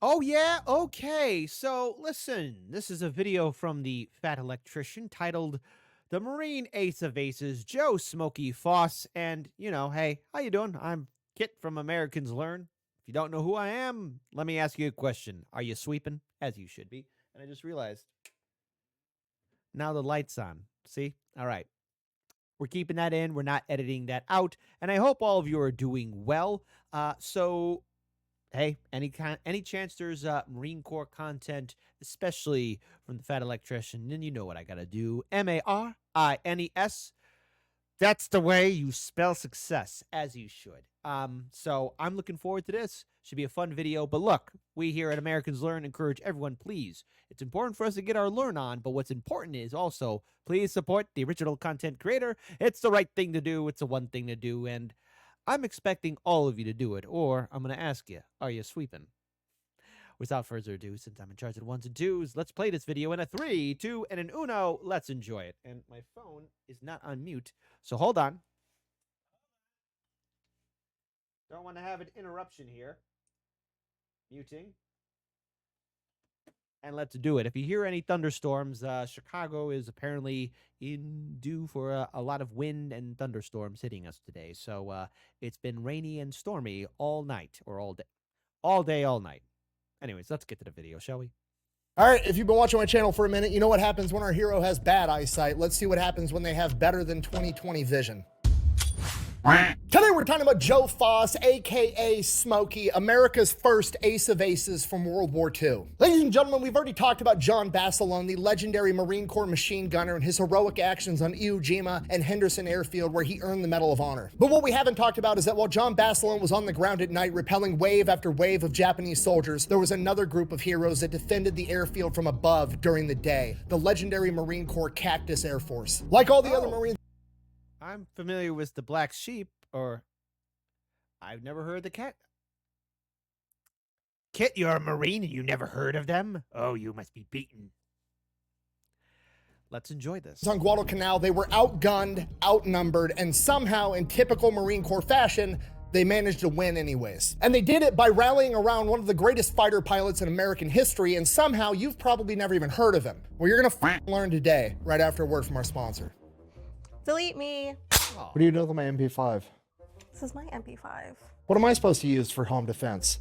Oh, yeah? Okay. So, listen, this is a video from the Fat Electrician titled The Marine Ace of Aces, Joe Smokey Foss. And, hey, how you doing? I'm Kit from Americans Learn. If you don't know who I am, let me ask you a question. Are you sweeping? As you should be. And I just realized, now the light's on. See? All right. We're keeping that in. We're not editing that out. And I hope all of you are doing well. So hey, any chance there's Marine Corps content, especially from the Fat Electrician, then you know what I gotta do. Marines. That's the way you spell success, as you should. So I'm looking forward to this. Should be a fun video. But look, we here at Americans Learn encourage everyone, please. It's important for us to get our learn on, but what's important is also please support the original content creator. It's the right thing to do. It's the one thing to do, and I'm expecting all of you to do it, or I'm going to ask you, are you sweeping? Without further ado, since I'm in charge of the ones and twos, let's play this video in a 3, 2, and an uno. Let's enjoy it. And my phone is not on mute, so hold on. Don't want to have an interruption here. Muting. And let's do it. If you hear any thunderstorms, Chicago is apparently due for a lot of wind and thunderstorms hitting us today. So it's been rainy and stormy all night, or all day, all night. Anyways, let's get to the video, shall we? All right, if you've been watching my channel for a minute, you know what happens when our hero has bad eyesight. Let's see what happens when they have better than 20/20 vision. Today we're talking about Joe Foss, aka Smokey, America's first ace of aces from World War II. Ladies and gentlemen, we've already talked about John Basilone, the legendary Marine Corps machine gunner, and his heroic actions on Iwo Jima and Henderson Airfield, where he earned the Medal of Honor. But what we haven't talked about is that while John Basilone was on the ground at night repelling wave after wave of Japanese soldiers, there was another group of heroes that defended the airfield from above during the day, the legendary Marine Corps Cactus Air Force. Like all the other Marines, I'm familiar with the Black Sheep, or I've never heard the cat. Kit, you're a Marine and you never heard of them? Oh, you must be beaten. Let's enjoy this. on Guadalcanal, they were outgunned, outnumbered, and somehow, in typical Marine Corps fashion, they managed to win anyways. And they did it by rallying around one of the greatest fighter pilots in American history, and somehow you've probably never even heard of him. Well, you're gonna learn today, right after a word from our sponsor. Delete me. What do you do with my MP5? This is my MP5. What am I supposed to use for home defense?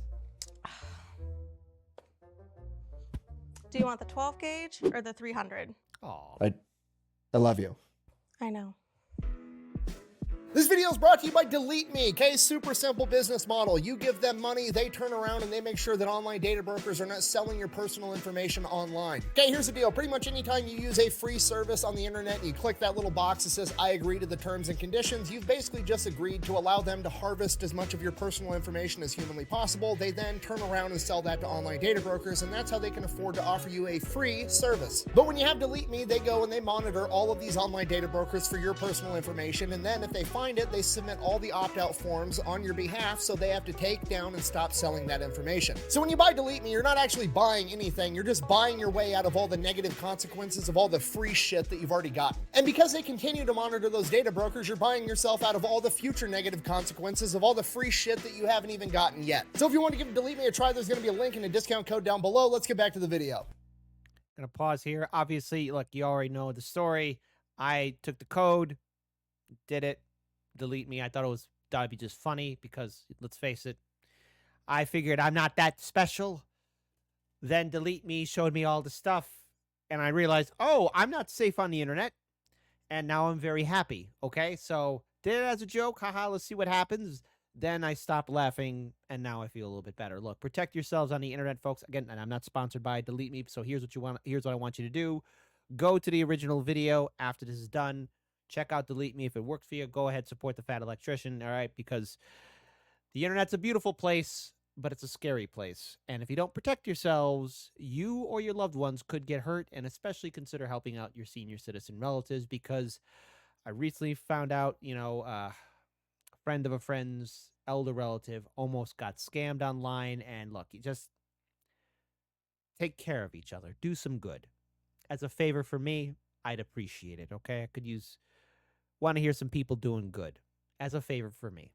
Do you want the 12 gauge or the 300? Oh, I love you. I know. This video is brought to you by Delete Me, okay? Super simple business model. You give them money, they turn around and they make sure that online data brokers are not selling your personal information online. Okay, here's the deal. Pretty much anytime you use a free service on the internet and you click that little box that says, I agree to the terms and conditions, you've basically just agreed to allow them to harvest as much of your personal information as humanly possible. They then turn around and sell that to online data brokers, and that's how they can afford to offer you a free service. But when you have Delete Me, they go and they monitor all of these online data brokers for your personal information, and then if they find it, they submit all the opt-out forms on your behalf, so they have to take down and stop selling that information. So when you buy Delete Me, you're not actually buying anything, you're just buying your way out of all the negative consequences of all the free shit that you've already gotten. And because they continue to monitor those data brokers, you're buying yourself out of all the future negative consequences of all the free shit that you haven't even gotten yet. So if you want to give Delete Me a try, there's going to be a link and a discount code down below. Let's get back to the video. gonna pause here. Obviously, look, you already know the story. I took the code, did it. Delete Me. I thought that'd be just funny because, let's face it, I figured I'm not that special. Then Delete Me showed me all the stuff, and I realized, oh, I'm not safe on the internet, and now I'm very happy. Okay, so did it as a joke. Haha, let's see what happens. Then I stopped laughing, and now I feel a little bit better. Look, protect yourselves on the internet, folks. Again, and I'm not sponsored by Delete Me, so here's what I want you to do. Go to the original video after this is done. Check out Delete Me. If it worked for you, go ahead, support the Fat Electrician, all right? Because the internet's a beautiful place, but it's a scary place. And if you don't protect yourselves, you or your loved ones could get hurt, and especially consider helping out your senior citizen relatives, because I recently found out, a friend of a friend's elder relative almost got scammed online, and look, you just take care of each other. Do some good. As a favor for me, I'd appreciate it, okay? I could want to hear some people doing good as a favor for me.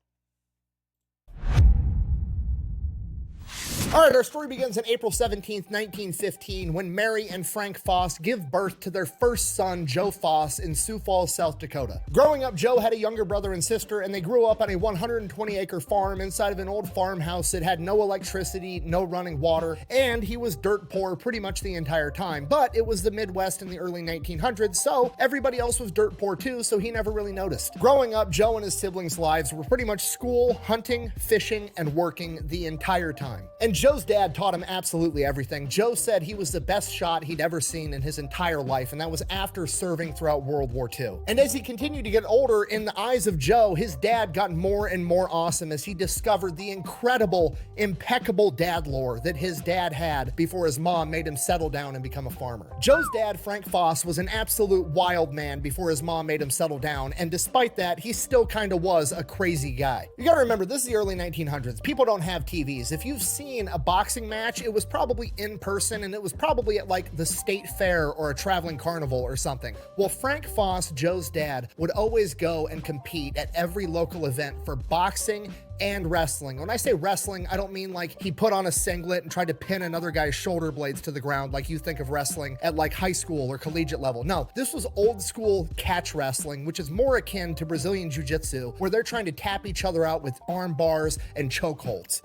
All right, our story begins on April 17th, 1915, when Mary and Frank Foss give birth to their first son, Joe Foss, in Sioux Falls, South Dakota. Growing up, Joe had a younger brother and sister, and they grew up on a 120-acre farm inside of an old farmhouse that had no electricity, no running water, and he was dirt poor pretty much the entire time. But it was the Midwest in the early 1900s, so everybody else was dirt poor too, so he never really noticed. Growing up, Joe and his siblings' lives were pretty much school, hunting, fishing, and working the entire time. And Joe's dad taught him absolutely everything. Joe said he was the best shot he'd ever seen in his entire life, and that was after serving throughout World War II. And as he continued to get older, in the eyes of Joe, his dad got more and more awesome as he discovered the incredible, impeccable dad lore that his dad had before his mom made him settle down and become a farmer. Joe's dad, Frank Foss, was an absolute wild man before his mom made him settle down, and despite that, he still kind of was a crazy guy. You gotta remember, this is the early 1900s. People don't have TVs. If you've seen a boxing match, it was probably in person, and it was probably at like the state fair or a traveling carnival or something. Well, Frank Foss, Joe's dad, would always go and compete at every local event for boxing and wrestling. When I say wrestling, I don't mean like he put on a singlet and tried to pin another guy's shoulder blades to the ground like you think of wrestling at like high school or collegiate level. No, this was old school catch wrestling, which is more akin to Brazilian jiu-jitsu, where they're trying to tap each other out with arm bars and chokeholds.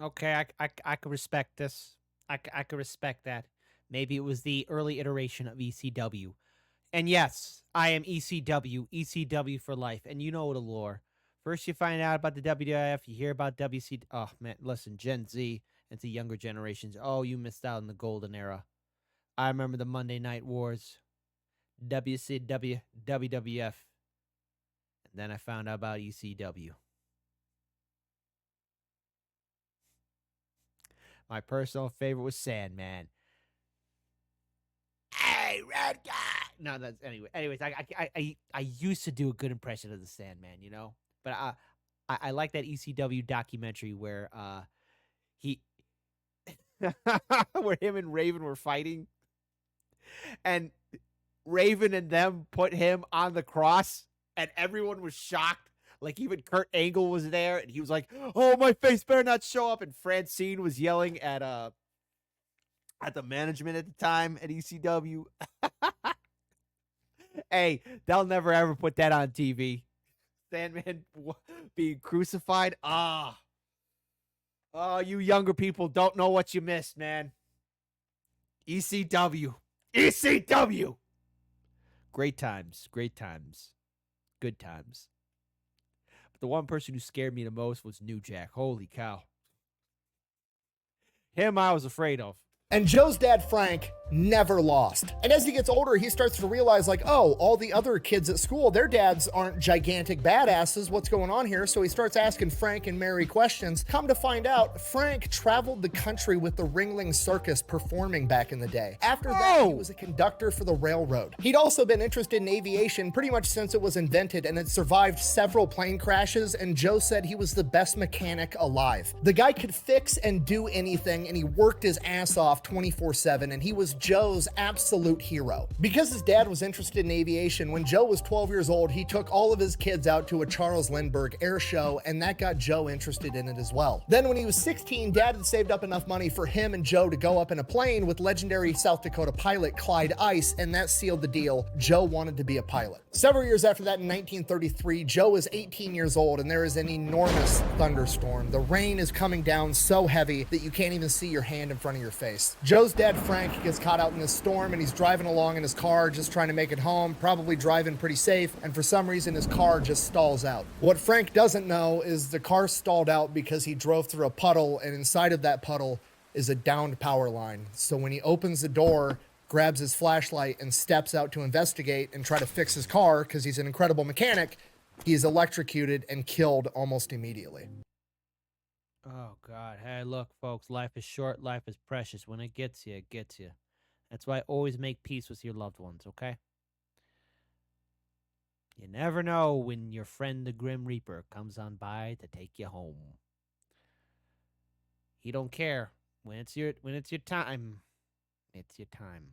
Okay, I could respect this. I could respect that. Maybe it was the early iteration of ECW. And yes, I am ECW for life. And you know the lore. First you find out about the WWF, you hear about WC. Oh, man, listen, Gen Z and the younger generations. Oh, you missed out on the golden era. I remember the Monday Night Wars, WCW, WWF. And then I found out about ECW. My personal favorite was Sandman. Hey, red guy. No, that's Anyways, I used to do a good impression of the Sandman, you know. But I like that ECW documentary where he where him and Raven were fighting, and Raven and them put him on the cross, and everyone was shocked. Like even Kurt Angle was there, and he was like, "Oh, my face better not show up." And Francine was yelling at the management at the time at ECW. Hey, they'll never ever put that on TV. Sandman being crucified. Oh, you younger people don't know what you missed, man. ECW. Great times. Good times. But the one person who scared me the most was New Jack. Holy cow. Him I was afraid of. And Joe's dad, Frank, never lost. And as he gets older, he starts to realize like, oh, all the other kids at school, their dads aren't gigantic badasses. What's going on here? So he starts asking Frank and Mary questions. Come to find out, Frank traveled the country with the Ringling Circus performing back in the day. After that, he was a conductor for the railroad. He'd also been interested in aviation pretty much since it was invented, and had survived several plane crashes, and Joe said he was the best mechanic alive. The guy could fix and do anything, and he worked his ass off 24/7, and he was Joe's absolute hero. Because his dad was interested in aviation, when Joe was 12 years old, he took all of his kids out to a Charles Lindbergh air show, and that got Joe interested in it as well. Then when he was 16, dad had saved up enough money for him and Joe to go up in a plane with legendary South Dakota pilot Clyde Ice, and that sealed the deal. Joe wanted to be a pilot. Several years after that, in 1933, Joe is 18 years old, and there is an enormous thunderstorm. The rain is coming down so heavy that you can't even see your hand in front of your face. Joe's dad, Frank, gets caught out in this storm, and he's driving along in his car just trying to make it home, probably driving pretty safe, and for some reason his car just stalls out. What Frank doesn't know is the car stalled out because he drove through a puddle, and inside of that puddle is a downed power line. So when he opens the door, grabs his flashlight, and steps out to investigate and try to fix his car because he's an incredible mechanic, he is electrocuted and killed almost immediately. Oh, God. Hey, look, folks, life is short, life is precious. When it gets you, it gets you. That's why always make peace with your loved ones, okay? You never know when your friend the Grim Reaper comes on by to take you home. He don't care. When it's your time, it's your time.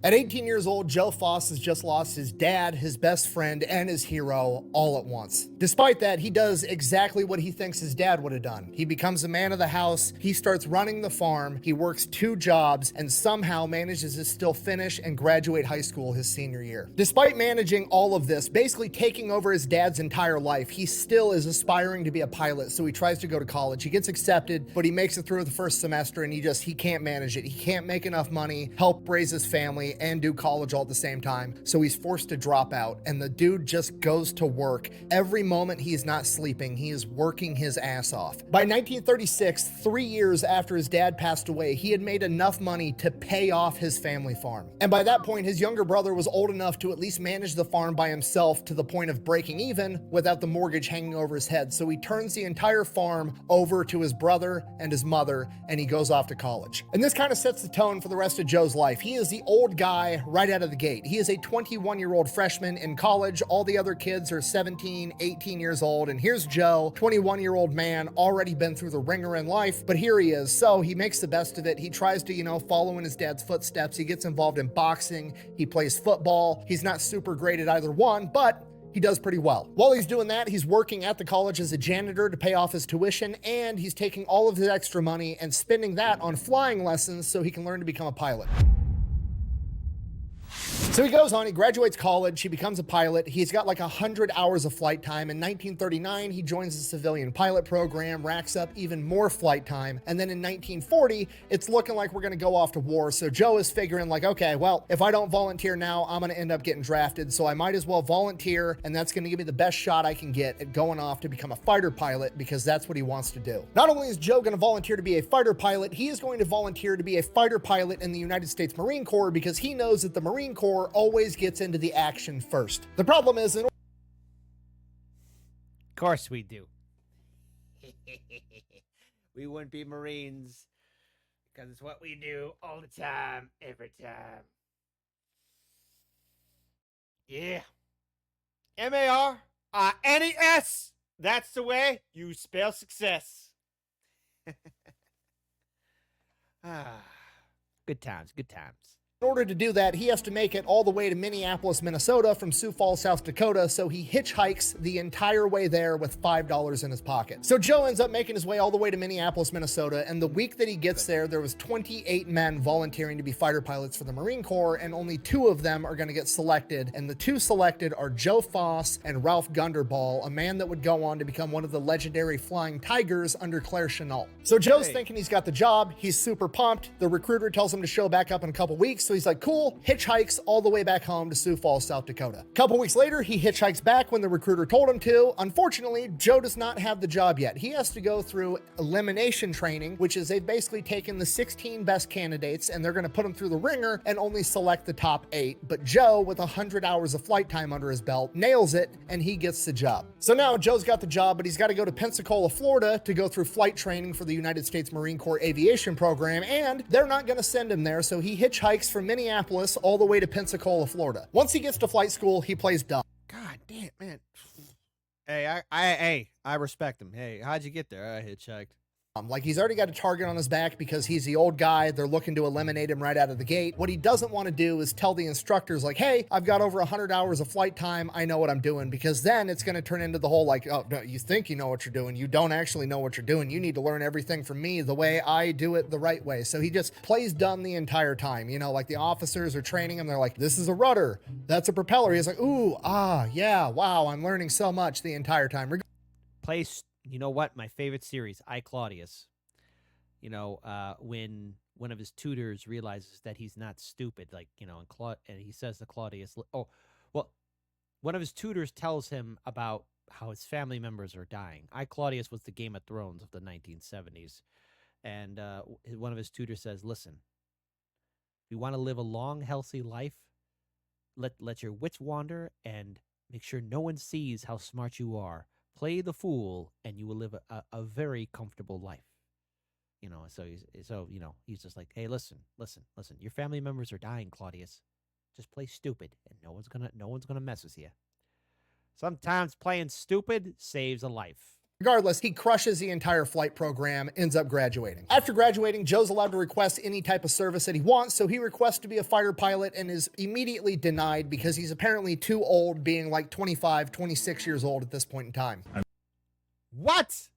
At 18 years old, Joe Foss has just lost his dad, his best friend, and his hero all at once. Despite that, he does exactly what he thinks his dad would have done. He becomes a man of the house, he starts running the farm, he works 2 jobs, and somehow manages to still finish and graduate high school his senior year. Despite managing all of this, basically taking over his dad's entire life, he still is aspiring to be a pilot, so he tries to go to college. He gets accepted, but he makes it through the first semester and he can't manage it. He can't make enough money, help raise his family, and do college all at the same time, so he's forced to drop out, and the dude just goes to work. Every moment he's not sleeping, he is working his ass off. By 1936, 3 years after his dad passed away, he had made enough money to pay off his family farm. And by that point, his younger brother was old enough to at least manage the farm by himself to the point of breaking even without the mortgage hanging over his head. So he turns the entire farm over to his brother and his mother, and he goes off to college. And this kind of sets the tone for the rest of Joe's life. He is the old guy right out of the gate. He is a 21-year-old freshman in college. All the other kids are 17, 18 years old. And here's Joe, 21-year-old man, already been through the ringer in life, but here he is. So he makes the best of it. He tries to, follow in his dad's footsteps. He gets involved in boxing. He plays football. He's not super great at either one, but he does pretty well. While he's doing that, he's working at the college as a janitor to pay off his tuition, and he's taking all of his extra money and spending that on flying lessons so he can learn to become a pilot. So he goes on, he graduates college, he becomes a pilot, he's got like 100 hours of flight time. In 1939, he joins the civilian pilot program, racks up even more flight time, and then in 1940, it's looking like we're gonna go off to war, so Joe is figuring like, okay, well, if I don't volunteer now, I'm gonna end up getting drafted, so I might as well volunteer, and that's gonna give me the best shot I can get at going off to become a fighter pilot, because that's what he wants to do. Not only is Joe gonna volunteer to be a fighter pilot, he is going to volunteer to be a fighter pilot in the United States Marine Corps, because he knows that the Marine Corps always gets into the action first. The problem is, Of course we do. We wouldn't be Marines because it's what we do all the time, every time. Yeah. MARNES. That's the way you spell success. Good times, good times. In order to do that, he has to make it all the way to Minneapolis, Minnesota from Sioux Falls, South Dakota, so he hitchhikes the entire way there with $5 in his pocket. So Joe ends up making his way all the way to Minneapolis, Minnesota, and the week that he gets there was 28 men volunteering to be fighter pilots for the Marine Corps, and only 2 of them are going to get selected, and the 2 selected are Joe Foss and Ralph Gunderball, a man that would go on to become one of the legendary Flying Tigers under Claire Chennault. So Joe's thinking he's got the job, he's super pumped, the recruiter tells him to show back up in a couple weeks, so he's like, cool, hitchhikes all the way back home to Sioux Falls, South Dakota. A couple weeks later, he hitchhikes back when the recruiter told him to. Unfortunately, Joe does not have the job yet. He has to go through elimination training, which is they've basically taken the 16 best candidates and they're going to put them through the ringer and only select the top 8. But Joe, with 100 hours of flight time under his belt, nails it and he gets the job. So now Joe's got the job, but he's got to go to Pensacola, Florida to go through flight training for the United States Marine Corps aviation program, and they're not going to send him there, so he hitchhikes from Minneapolis all the way to Pensacola, Florida. Once he gets to flight school, he plays dumb. God damn, man. Hey, I respect him. Hey, how'd you get there? I hitchhiked. Like, he's already got a target on his back because he's the old guy. They're looking to eliminate him right out of the gate. What he doesn't want to do is tell the instructors, like, hey, I've got over 100 hours of flight time. I know what I'm doing, because then it's going to turn into the whole, like, oh, no, you think you know what you're doing. You don't actually know what you're doing. You need to learn everything from me the way I do it the right way. So he just plays dumb the entire time. Like the officers are training him. They're like, this is a rudder. That's a propeller. He's like, ooh, yeah, wow, I'm learning so much the entire time. You know what? My favorite series, I, Claudius. When one of his tutors realizes that he's not stupid, and he says to Claudius, one of his tutors tells him about how his family members are dying. I, Claudius was the Game of Thrones of the 1970s. And one of his tutors says, listen, if you want to live a long, healthy life, let your wits wander and make sure no one sees how smart you are. Play the fool, and you will live a very comfortable life. He's just like, hey, listen. Your family members are dying, Claudius. Just play stupid, and no one's gonna mess with you. Sometimes playing stupid saves a life. Regardless, he crushes the entire flight program, ends up graduating. After graduating, Joe's allowed to request any type of service that he wants, so he requests to be a fighter pilot and is immediately denied because he's apparently too old, being like 25, 26 years old at this point in time. What?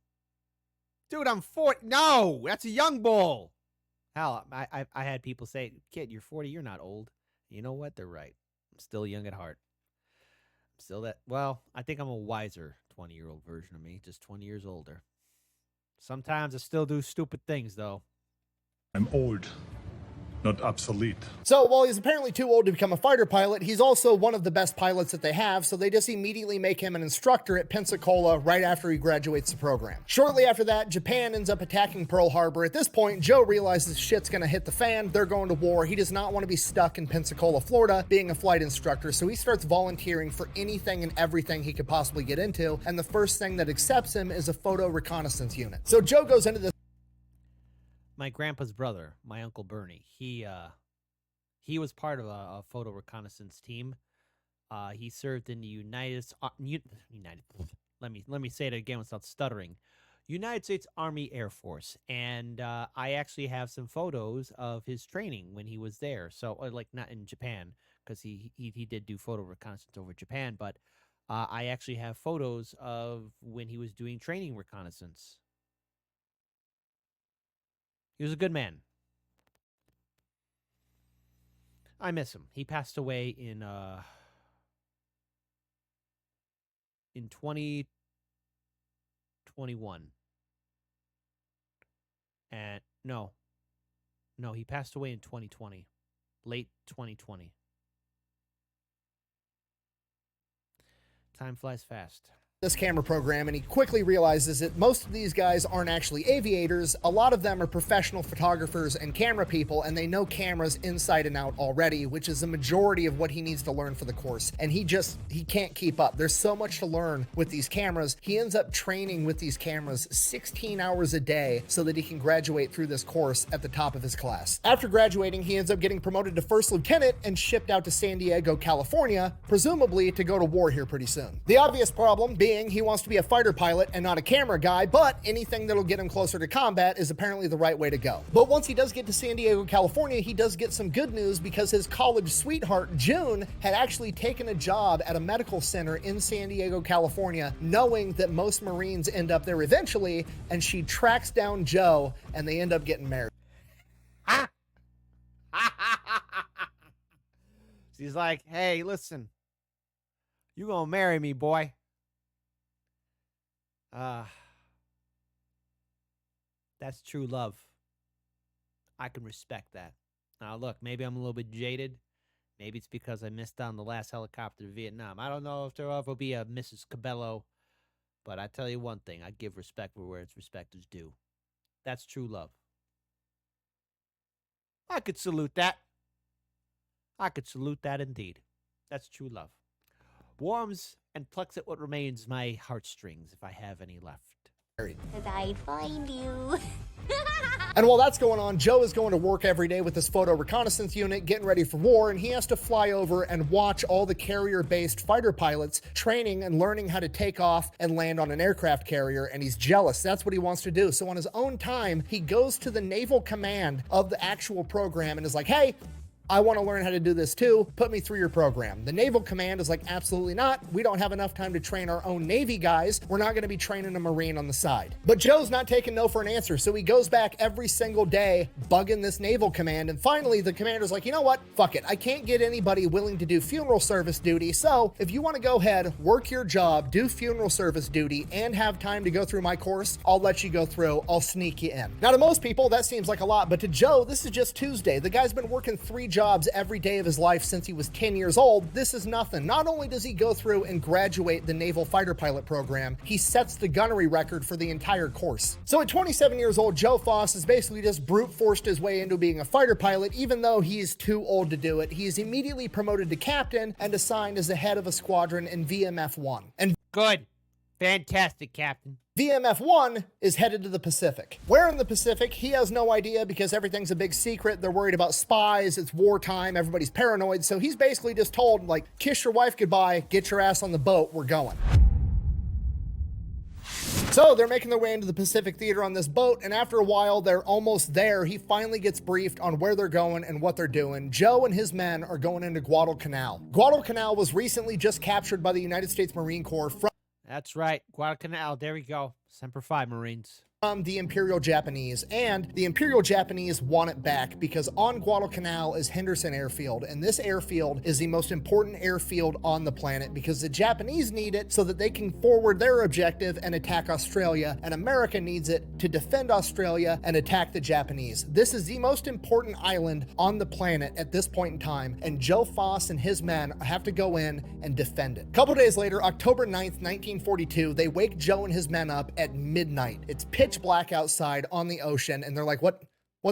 Dude, I'm 40. No, that's a young bull. Hell, I had people say, kid, you're 40, you're not old. You know what? They're right. I'm still young at heart. I'm still that, well, I think I'm a wiser 20-year-old version of me, just 20 years older. Sometimes I still do stupid things, though. I'm old, not obsolete. So while he's apparently too old to become a fighter pilot, he's also one of the best pilots that they have, so they just immediately make him an instructor at Pensacola right after he graduates the program. Shortly after that, Japan ends up attacking Pearl Harbor. At this point, Joe realizes shit's gonna hit the fan, they're going to war. He does not want to be stuck in Pensacola, Florida, being a flight instructor, so he starts volunteering for anything and everything he could possibly get into, and the first thing that accepts him is a photo reconnaissance unit. So Joe goes into this. My grandpa's brother, my Uncle Bernie, he was part of a photo reconnaissance team. He served in the let me say it again without stuttering. United States Army Air Force, and I actually have some photos of his training when he was there. So, like, not in Japan, because he did do photo reconnaissance over Japan, but I actually have photos of when he was doing training reconnaissance. He was a good man. I miss him. He passed away in 2021. And no, he passed away in 2020. Late 2020. Time flies fast. This camera program, and he quickly realizes that most of these guys aren't actually aviators. A lot of them are professional photographers and camera people, and they know cameras inside and out already, which is the majority of what he needs to learn for the course. And he can't keep up. There's so much to learn with these cameras. He ends up training with these cameras 16 hours a day so that he can graduate through this course at the top of his class. After graduating, he ends up getting promoted to first lieutenant and shipped out to San Diego, California, presumably to go to war here pretty soon. The obvious problem being he wants to be a fighter pilot and not a camera guy, but anything that'll get him closer to combat is apparently the right way to go. But once he does get to San Diego, California, he does get some good news because his college sweetheart, June, had actually taken a job at a medical center in San Diego, California, knowing that most Marines end up there eventually, and she tracks down Joe and they end up getting married. She's like, hey, listen, you gonna marry me, boy. That's true love. I can respect that. Now, look, maybe I'm a little bit jaded. Maybe it's because I missed on the last helicopter to Vietnam. I don't know if there will be a Mrs. Cabello, but I tell you one thing. I give respect where its respect is due. That's true love. I could salute that. I could salute that indeed. That's true love. Warms and plucks at what remains my heartstrings, if I have any left. Cause I'd find you. And while that's going on, Joe is going to work every day with this photo reconnaissance unit, getting ready for war, and he has to fly over and watch all the carrier-based fighter pilots training and learning how to take off and land on an aircraft carrier, and he's jealous. That's what he wants to do. So on his own time, he goes to the naval command of the actual program and is like, hey, I want to learn how to do this too. Put me through your program. The Naval Command is like, absolutely not. We don't have enough time to train our own Navy guys. We're not going to be training a Marine on the side. But Joe's not taking no for an answer, so he goes back every single day bugging this Naval Command, and finally the commander's like, you know what? Fuck it. I can't get anybody willing to do funeral service duty, so if you want to go ahead, work your job, do funeral service duty, and have time to go through my course, I'll let you go through. I'll sneak you in. Now, to most people, that seems like a lot, but to Joe, this is just Tuesday. The guy's been working 3 jobs every day of his life since he was 10 years old. This is nothing. Not only does he go through and graduate the Naval Fighter Pilot program, he sets the gunnery record for the entire course. So at 27 years old, Joe Foss has basically just brute forced his way into being a fighter pilot, even though he is too old to do it. He is immediately promoted to captain and assigned as the head of a squadron in VMF-1. And Good. Fantastic, Captain. VMF-1 is headed to the Pacific. Where in the Pacific, he has no idea because everything's a big secret. They're worried about spies. It's wartime. Everybody's paranoid. So he's basically just told, like, kiss your wife goodbye, get your ass on the boat, we're going. So they're making their way into the Pacific Theater on this boat, and after a while, they're almost there. He finally gets briefed on where they're going and what they're doing. Joe and his men are going into Guadalcanal. Guadalcanal was recently just captured by the United States Marine Corps That's right. Guadalcanal. There we go. Semper Fi, Marines. from the Imperial Japanese, and the Imperial Japanese want it back because on Guadalcanal is Henderson Airfield, and this airfield is the most important airfield on the planet because the Japanese need it so that they can forward their objective and attack Australia, and America needs it to defend Australia and attack the Japanese. This is the most important island on the planet at this point in time, and Joe Foss and his men have to go in and defend it. A couple days later, October 9th, 1942, they wake Joe and his men up at midnight. It's pitch black outside on the ocean, and they're like, what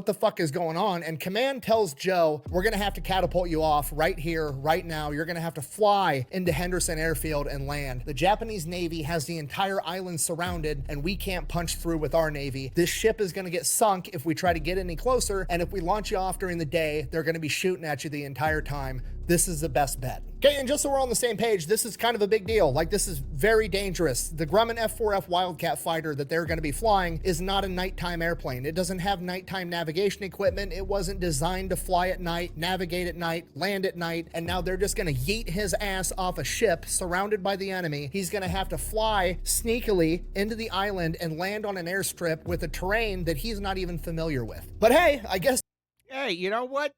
the fuck is going on? And command tells Joe, we're gonna have to catapult you off right here, right now. You're gonna have to fly into Henderson Airfield and land. The Japanese Navy has the entire island surrounded, and we can't punch through with our Navy. This ship is gonna get sunk if we try to get any closer, and if we launch you off during the day, they're gonna be shooting at you the entire time. This is the best bet. Okay, and just so we're on the same page, this is kind of a big deal. Like, this is very dangerous. The Grumman F-4F Wildcat fighter that they're going to be flying is not a nighttime airplane. It doesn't have nighttime navigation equipment. It wasn't designed to fly at night, navigate at night, land at night, and now they're just going to yeet his ass off a ship surrounded by the enemy. He's going to have to fly sneakily into the island and land on an airstrip with a terrain that he's not even familiar with. But hey, I guess... Hey, you know what?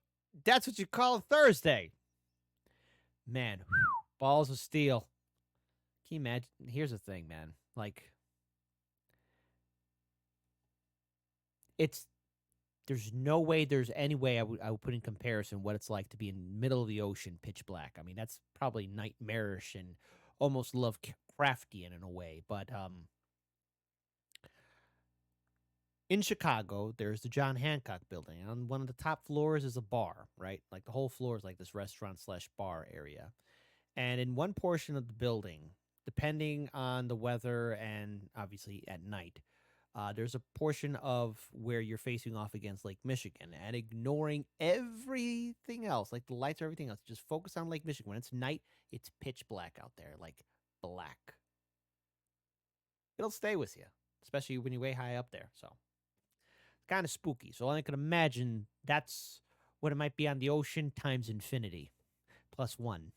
That's what you call a Thursday. Man, balls of steel. Can you imagine? Here's the thing, man. Like, there's no way, there's any way I would put in comparison what it's like to be in the middle of the ocean, pitch black. I mean, that's probably nightmarish and almost Lovecraftian in a way. But in Chicago, there's the John Hancock building. And on one of the top floors is a bar, right? Like, the whole floor is like this restaurant/bar area. And in one portion of the building, depending on the weather and obviously at night, there's a portion of where you're facing off against Lake Michigan and ignoring everything else, like the lights or everything else. Just focus on Lake Michigan. When it's night, it's pitch black out there, like black. It'll stay with you, especially when you're way high up there. So kind of spooky. So I can imagine that's what it might be on the ocean times infinity. +1.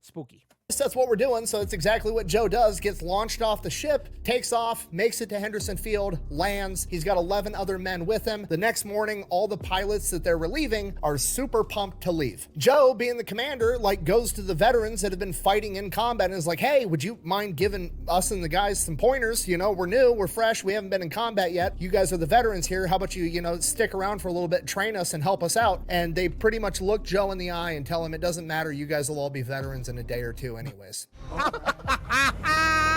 Spooky. That's what we're doing, so it's exactly what Joe does. Gets launched off the ship, takes off, makes it to Henderson Field, lands. He's got 11 other men with him. The next morning, all the pilots that they're relieving are super pumped to leave. Joe, being the commander, like, goes to the veterans that have been fighting in combat and is like, hey, would you mind giving us and the guys some pointers? You know, we're new, we're fresh, we haven't been in combat yet. You guys are the veterans here. How about you know, stick around for a little bit, train us and help us out? And they pretty much look Joe in the eye and tell him it doesn't matter. You guys will all be veterans in a day or two anyways.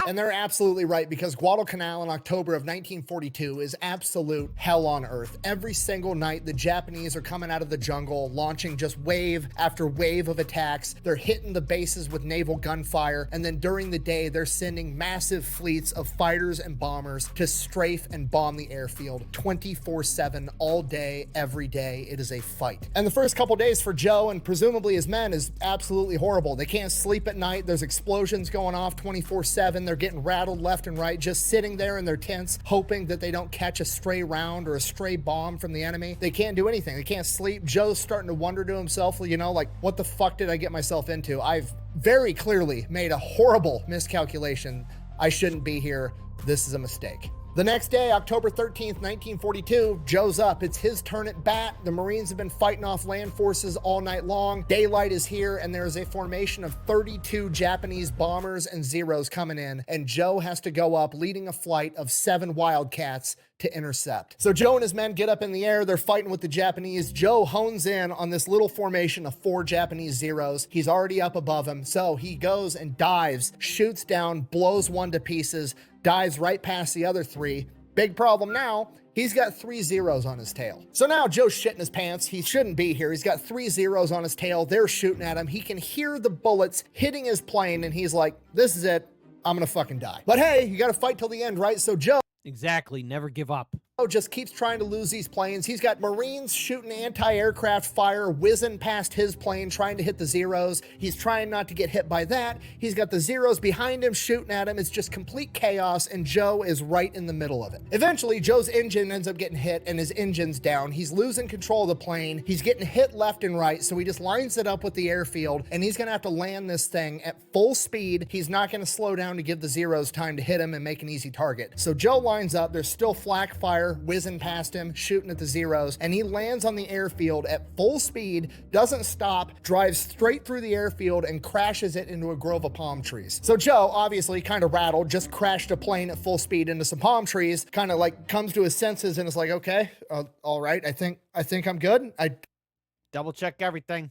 And they're absolutely right, because Guadalcanal in October of 1942 is absolute hell on earth. Every single night, the Japanese are coming out of the jungle, launching just wave after wave of attacks. They're hitting the bases with naval gunfire, and then during the day, they're sending massive fleets of fighters and bombers to strafe and bomb the airfield 24/7, all day, every day. It is a fight. And the first couple days for Joe and presumably his men is absolutely horrible. They can't sleep at night. There's explosions going off 24/7. They're getting rattled left and right, just sitting there in their tents, hoping that they don't catch a stray round or a stray bomb from the enemy. They can't do anything. They can't sleep. Joe's starting to wonder to himself, you know, like, what the fuck did I get myself into? I've very clearly made a horrible miscalculation. I shouldn't be here. This is a mistake. The next day, October 13th, 1942, Joe's up. It's his turn at bat. The Marines have been fighting off land forces all night long. Daylight is here, and there is a formation of 32 Japanese bombers and Zeros coming in, and Joe has to go up, leading a flight of 7 Wildcats to intercept. So Joe and his men get up in the air. They're fighting with the Japanese. Joe hones in on this little formation of 4 Japanese Zeros. He's already up above him, so he goes and dives, shoots down, blows one to pieces, dives right past the other 3. Big problem now, he's got 3 Zeros on his tail. So now Joe's shitting his pants. He shouldn't be here. He's got 3 Zeros on his tail. They're shooting at him. He can hear the bullets hitting his plane, and he's like, this is it. I'm gonna fucking die. But hey, you gotta fight till the end, right? So Joe... Exactly. Never give up. just keeps trying to lose these planes. He's got Marines shooting anti-aircraft fire, whizzing past his plane, trying to hit the Zeros. He's trying not to get hit by that. He's got the Zeros behind him, shooting at him. It's just complete chaos, and Joe is right in the middle of it. Eventually, Joe's engine ends up getting hit, and his engine's down. He's losing control of the plane. He's getting hit left and right, so he just lines it up with the airfield, and he's gonna have to land this thing at full speed. He's not gonna slow down to give the Zeros time to hit him and make an easy target. So Joe lines up. There's still flak fire whizzing past him, shooting at the Zeros, and he lands on the airfield at full speed, doesn't stop, drives straight through the airfield and crashes it into a grove of palm trees. So Joe, obviously kind of rattled, just crashed a plane at full speed into some palm trees, kind of like comes to his senses and is like, okay, all right, I think I'm good. Double check everything.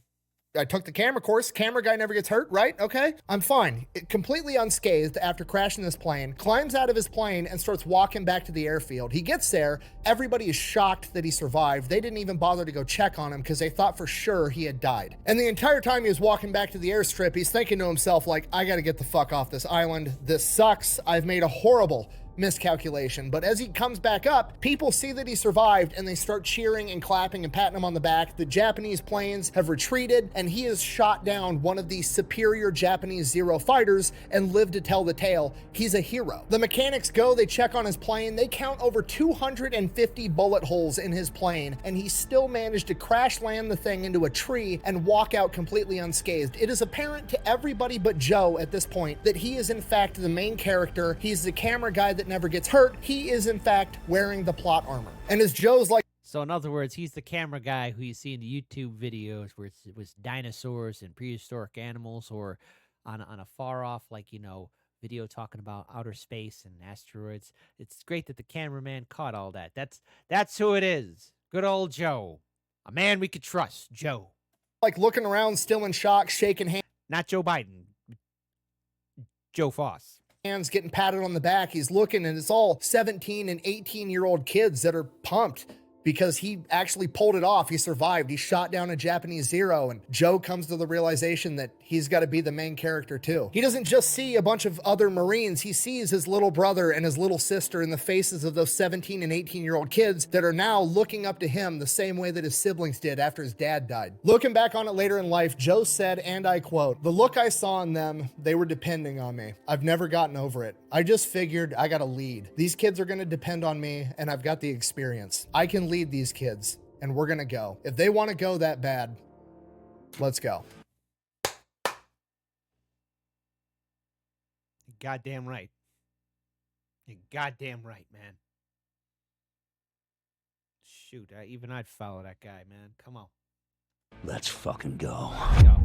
I took the camera course. Camera guy never gets hurt, right? Okay, I'm fine. Completely unscathed after crashing this plane, climbs out of his plane and starts walking back to the airfield. He gets there. Everybody is shocked that he survived. They didn't even bother to go check on him because they thought for sure he had died. And the entire time he was walking back to the airstrip, he's thinking to himself, like, I got to get the fuck off this island. This sucks. I've made a horrible miscalculation. But as he comes back up, people see that he survived and they start cheering and clapping and patting him on the back. The Japanese planes have retreated and he has shot down one of the superior Japanese Zero fighters and lived to tell the tale. He's a hero. The mechanics go, they check on his plane, they count over 250 bullet holes in his plane, and he still managed to crash land the thing into a tree and walk out completely unscathed. It is apparent to everybody but Joe at this point that he is in fact the main character. He's the camera guy that never gets hurt. He is in fact wearing the plot armor. And as Joe's like, So in other words, he's the camera guy who you see in the YouTube videos where it was dinosaurs and prehistoric animals, or on a far off, like, video talking about outer space and asteroids. It's great that the cameraman caught all that. That's who it is. Good old Joe. A man we could trust, Joe. Like looking around, still in shock, shaking hands. Not Joe Biden. Joe Foss. Hands, getting patted on the back. He's looking, and it's all 17 and 18-year-old kids that are pumped because he actually pulled it off. He survived. He shot down a Japanese Zero, and Joe comes to the realization that he's got to be the main character too. He doesn't just see a bunch of other Marines. He sees his little brother and his little sister in the faces of those 17 and 18-year-old kids that are now looking up to him the same way that his siblings did after his dad died. Looking back on it later in life, Joe said, and I quote, "The look I saw in them, they were depending on me. I've never gotten over it. I just figured I got to lead. These kids are going to depend on me, and I've got the experience. I can lead these kids, and we're going to go. If they want to go that bad, let's go." Goddamn right. You're goddamn right, man. Shoot, even I'd follow that guy, man. Come on. Let's fucking go. Go.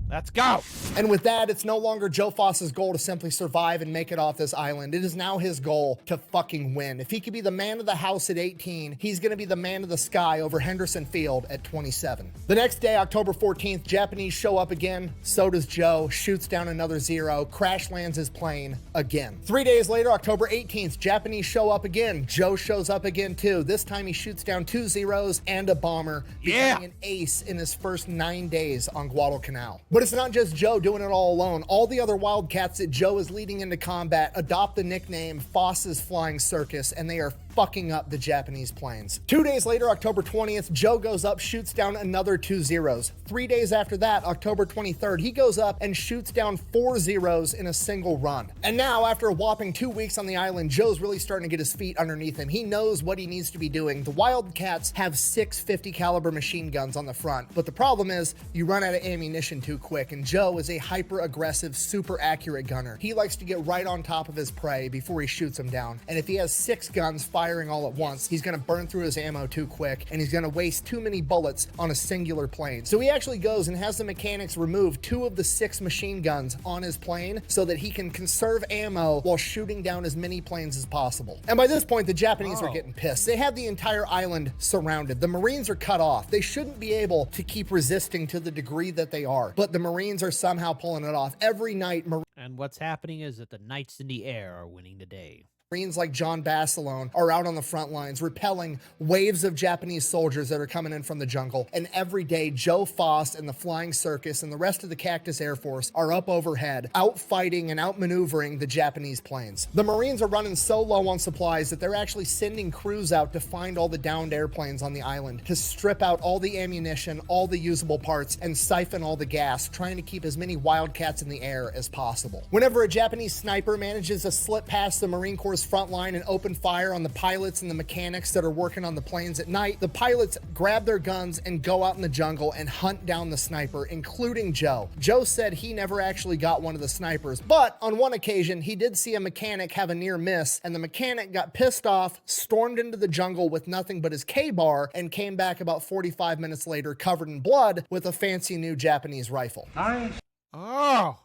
Let's go. And with that, it's no longer Joe Foss's goal to simply survive and make it off this island. It is now his goal to fucking win. If he could be the man of the house at 18, he's going to be the man of the sky over Henderson Field at 27. The next day, October 14th, Japanese show up again. So does Joe. Shoots down another Zero. Crash lands his plane again. 3 days later, October 18th, Japanese show up again. Joe shows up again too. This time he shoots down 2 Zeros and a bomber, becoming an ace in his first 9 days on Guadalcanal. But it's not just Joe doing it all alone. All the other Wildcats that Joe is leading into combat adopt the nickname Foss's Flying Circus, and they are fucking up the Japanese planes. 2 days later, October 20th, Joe goes up, shoots down another 2 Zeros. 3 days after that, October 23rd, he goes up and shoots down 4 Zeros in a single run. And now, after a whopping 2 weeks on the island, Joe's really starting to get his feet underneath him. He knows what he needs to be doing. The Wildcats have 6 50 caliber machine guns on the front, but the problem is you run out of ammunition too quick, and Joe is a hyper-aggressive, super accurate gunner. He likes to get right on top of his prey before he shoots him down, and if he has 6 guns firing all at once, he's gonna burn through his ammo too quick, and he's gonna waste too many bullets on a singular plane. So he actually goes and has the mechanics remove 2 of the 6 machine guns on his plane so that he can conserve ammo while shooting down as many planes as possible. And by this point, the Japanese are getting pissed. They have the entire island surrounded. The Marines are cut off. They shouldn't be able to keep resisting to the degree that they are, but the Marines are somehow pulling it off. Every night, And what's happening is that the knights in the air are winning the day. Marines like John Basilone are out on the front lines, repelling waves of Japanese soldiers that are coming in from the jungle. And every day, Joe Foss and the Flying Circus and the rest of the Cactus Air Force are up overhead, outfighting and outmaneuvering the Japanese planes. The Marines are running so low on supplies that they're actually sending crews out to find all the downed airplanes on the island, to strip out all the ammunition, all the usable parts, and siphon all the gas, trying to keep as many Wildcats in the air as possible. Whenever a Japanese sniper manages to slip past the Marine Corps' front line and open fire on the pilots and the mechanics that are working on the planes at night, the pilots grab their guns and go out in the jungle and hunt down the sniper, including Joe. Joe said he never actually got one of the snipers, but on one occasion he did see a mechanic have a near miss, and the mechanic got pissed off, stormed into the jungle with nothing but his K-bar, and came back about 45 minutes later covered in blood with a fancy new Japanese rifle. Nice. Oh.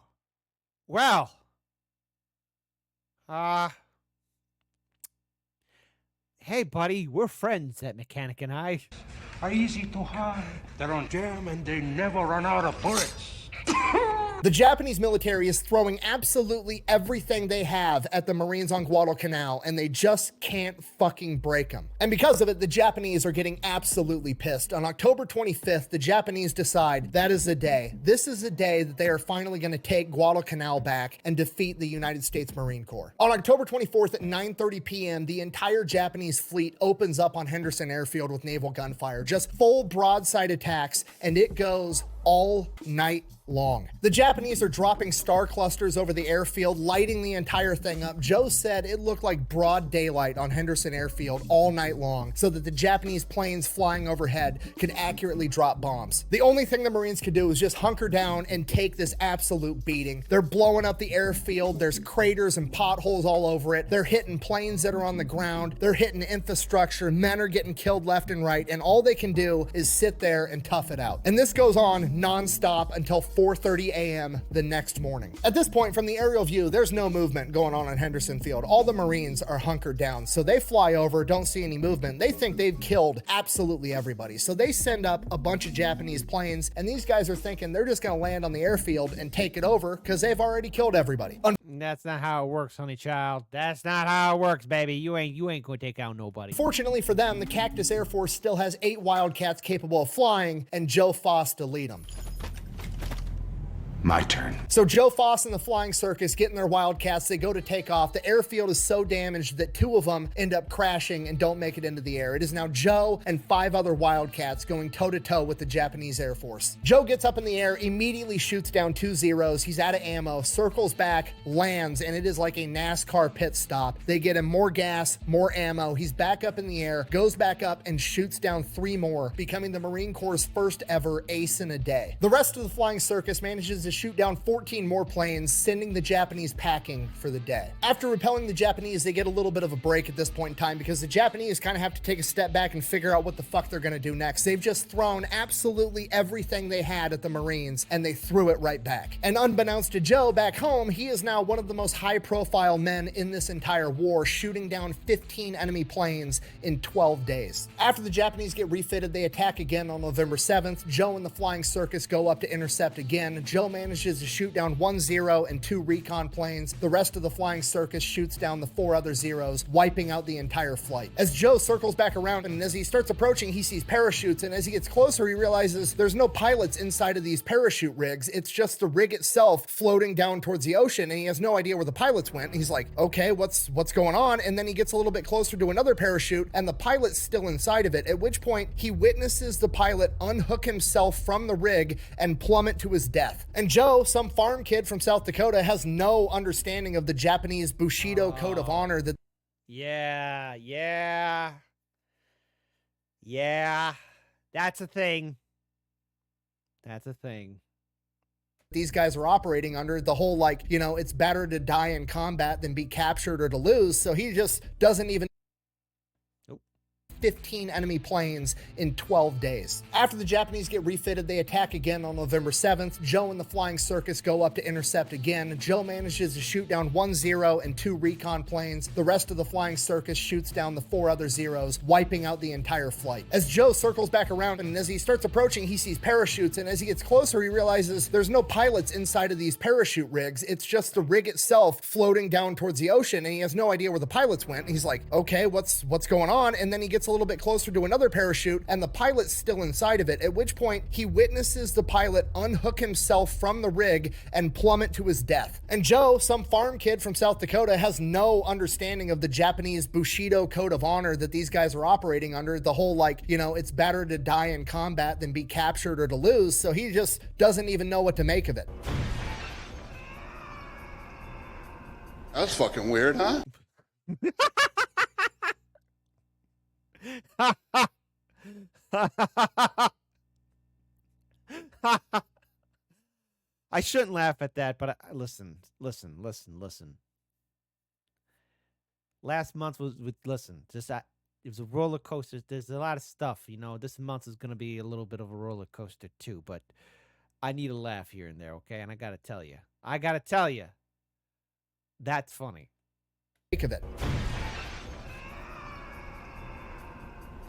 Well. Hey, buddy, we're friends, that mechanic and I. Are easy to hide. They're on jam and they never run out of bullets. The Japanese military is throwing absolutely everything they have at the Marines on Guadalcanal, and they just can't fucking break them. And because of it, the Japanese are getting absolutely pissed. On October 25th, the Japanese decide that is the day. This is the day that they are finally going to take Guadalcanal back and defeat the United States Marine Corps. On October 24th at 9:30 p.m., the entire Japanese fleet opens up on Henderson Airfield with naval gunfire, just full broadside attacks, and it goes all night long. The Japanese are dropping star clusters over the airfield, lighting the entire thing up. Joe said it looked like broad daylight on Henderson Airfield all night long, so that the Japanese planes flying overhead could accurately drop bombs. The only thing the Marines could do was just hunker down and take this absolute beating. They're blowing up the airfield. There's craters and potholes all over it. They're hitting planes that are on the ground. They're hitting infrastructure. Men are getting killed left and right, and all they can do is sit there and tough it out. And this goes on non-stop until 4:30 a.m. the next morning. At this point, from the aerial view, there's no movement going on Henderson Field. All the Marines are hunkered down. So they fly over, don't see any movement. They think they've killed absolutely everybody. So they send up a bunch of Japanese planes, and these guys are thinking they're just going to land on the airfield and take it over because they've already killed everybody. That's not how it works, honey child. That's not how it works, baby. You ain't gonna take out nobody. Fortunately for them, the Cactus Air Force still has 8 Wildcats capable of flying, and Joe Foss to lead them. My turn. So Joe Foss and the Flying Circus get in their Wildcats. They go to take off. The airfield is so damaged that 2 of them end up crashing and don't make it into the air. It is now Joe and 5 other Wildcats going toe-to-toe with the Japanese Air Force. Joe gets up in the air, immediately shoots down 2 Zeros. He's out of ammo, circles back, lands, and it is like a NASCAR pit stop. They get him more gas, more ammo. He's back up in the air, goes back up, and shoots down 3 more, becoming the Marine Corps' first ever ace in a day. The rest of the Flying Circus manages to shoot down 14 more planes, sending the Japanese packing for the day. After repelling the Japanese, they get a little bit of a break at this point in time because the Japanese kind of have to take a step back and figure out what the fuck they're going to do next. They've just thrown absolutely everything they had at the Marines, and they threw it right back. And unbeknownst to Joe back home, he is now one of the most high-profile men in this entire war, shooting down 15 enemy planes in 12 days. After the Japanese get refitted, they attack again on November 7th. Joe and the Flying Circus go up to intercept again. Joe manages to shoot down 1 Zero and 2 recon planes. The rest of the Flying Circus shoots down the 4 other Zeros, wiping out the entire flight. As Joe circles back around, and as he starts approaching, he sees parachutes, and as he gets closer, he realizes there's no pilots inside of these parachute rigs. It's just the rig itself floating down towards the ocean, and he has no idea where the pilots went. And he's like, okay, what's going on? And then he gets a little bit closer to another parachute, and the pilot's still inside of it, at which point he witnesses the pilot unhook himself from the rig and plummet to his death. And Joe, some farm kid from South Dakota, has no understanding of the Japanese Bushido code of honor that Yeah, that's a thing. these guys are operating under. The whole, like, you know, it's better to die in combat than be captured or to lose. So he just doesn't even 15 enemy planes in 12 days. After the Japanese get refitted, they attack again on November 7th. Joe and the Flying Circus go up to intercept again. Joe manages to shoot down 1 Zero and 2 recon planes. The rest of the Flying Circus shoots down the 4 other Zeros, wiping out the entire flight. As Joe circles back around and as he starts approaching, he sees parachutes, and as he gets closer, he realizes there's no pilots inside of these parachute rigs. It's just the rig itself floating down towards the ocean, and he has no idea where the pilots went. And he's like, okay, what's going on? And then he gets a little bit closer to another parachute, and the pilot's still inside of it, at which point he witnesses the pilot unhook himself from the rig and plummet to his death. And Joe, some farm kid from South Dakota, has no understanding of the Japanese Bushido code of honor that these guys are operating under. The whole, like, you know, it's better to die in combat than be captured or to lose. So he just doesn't even know what to make of it. That's fucking weird, huh? I shouldn't laugh at that, but listen. Last month was it was a roller coaster. There's a lot of stuff, you know. This month is going to be a little bit of a roller coaster too, but I need a laugh here and there, okay? And I got to tell you, that's funny. Think of it.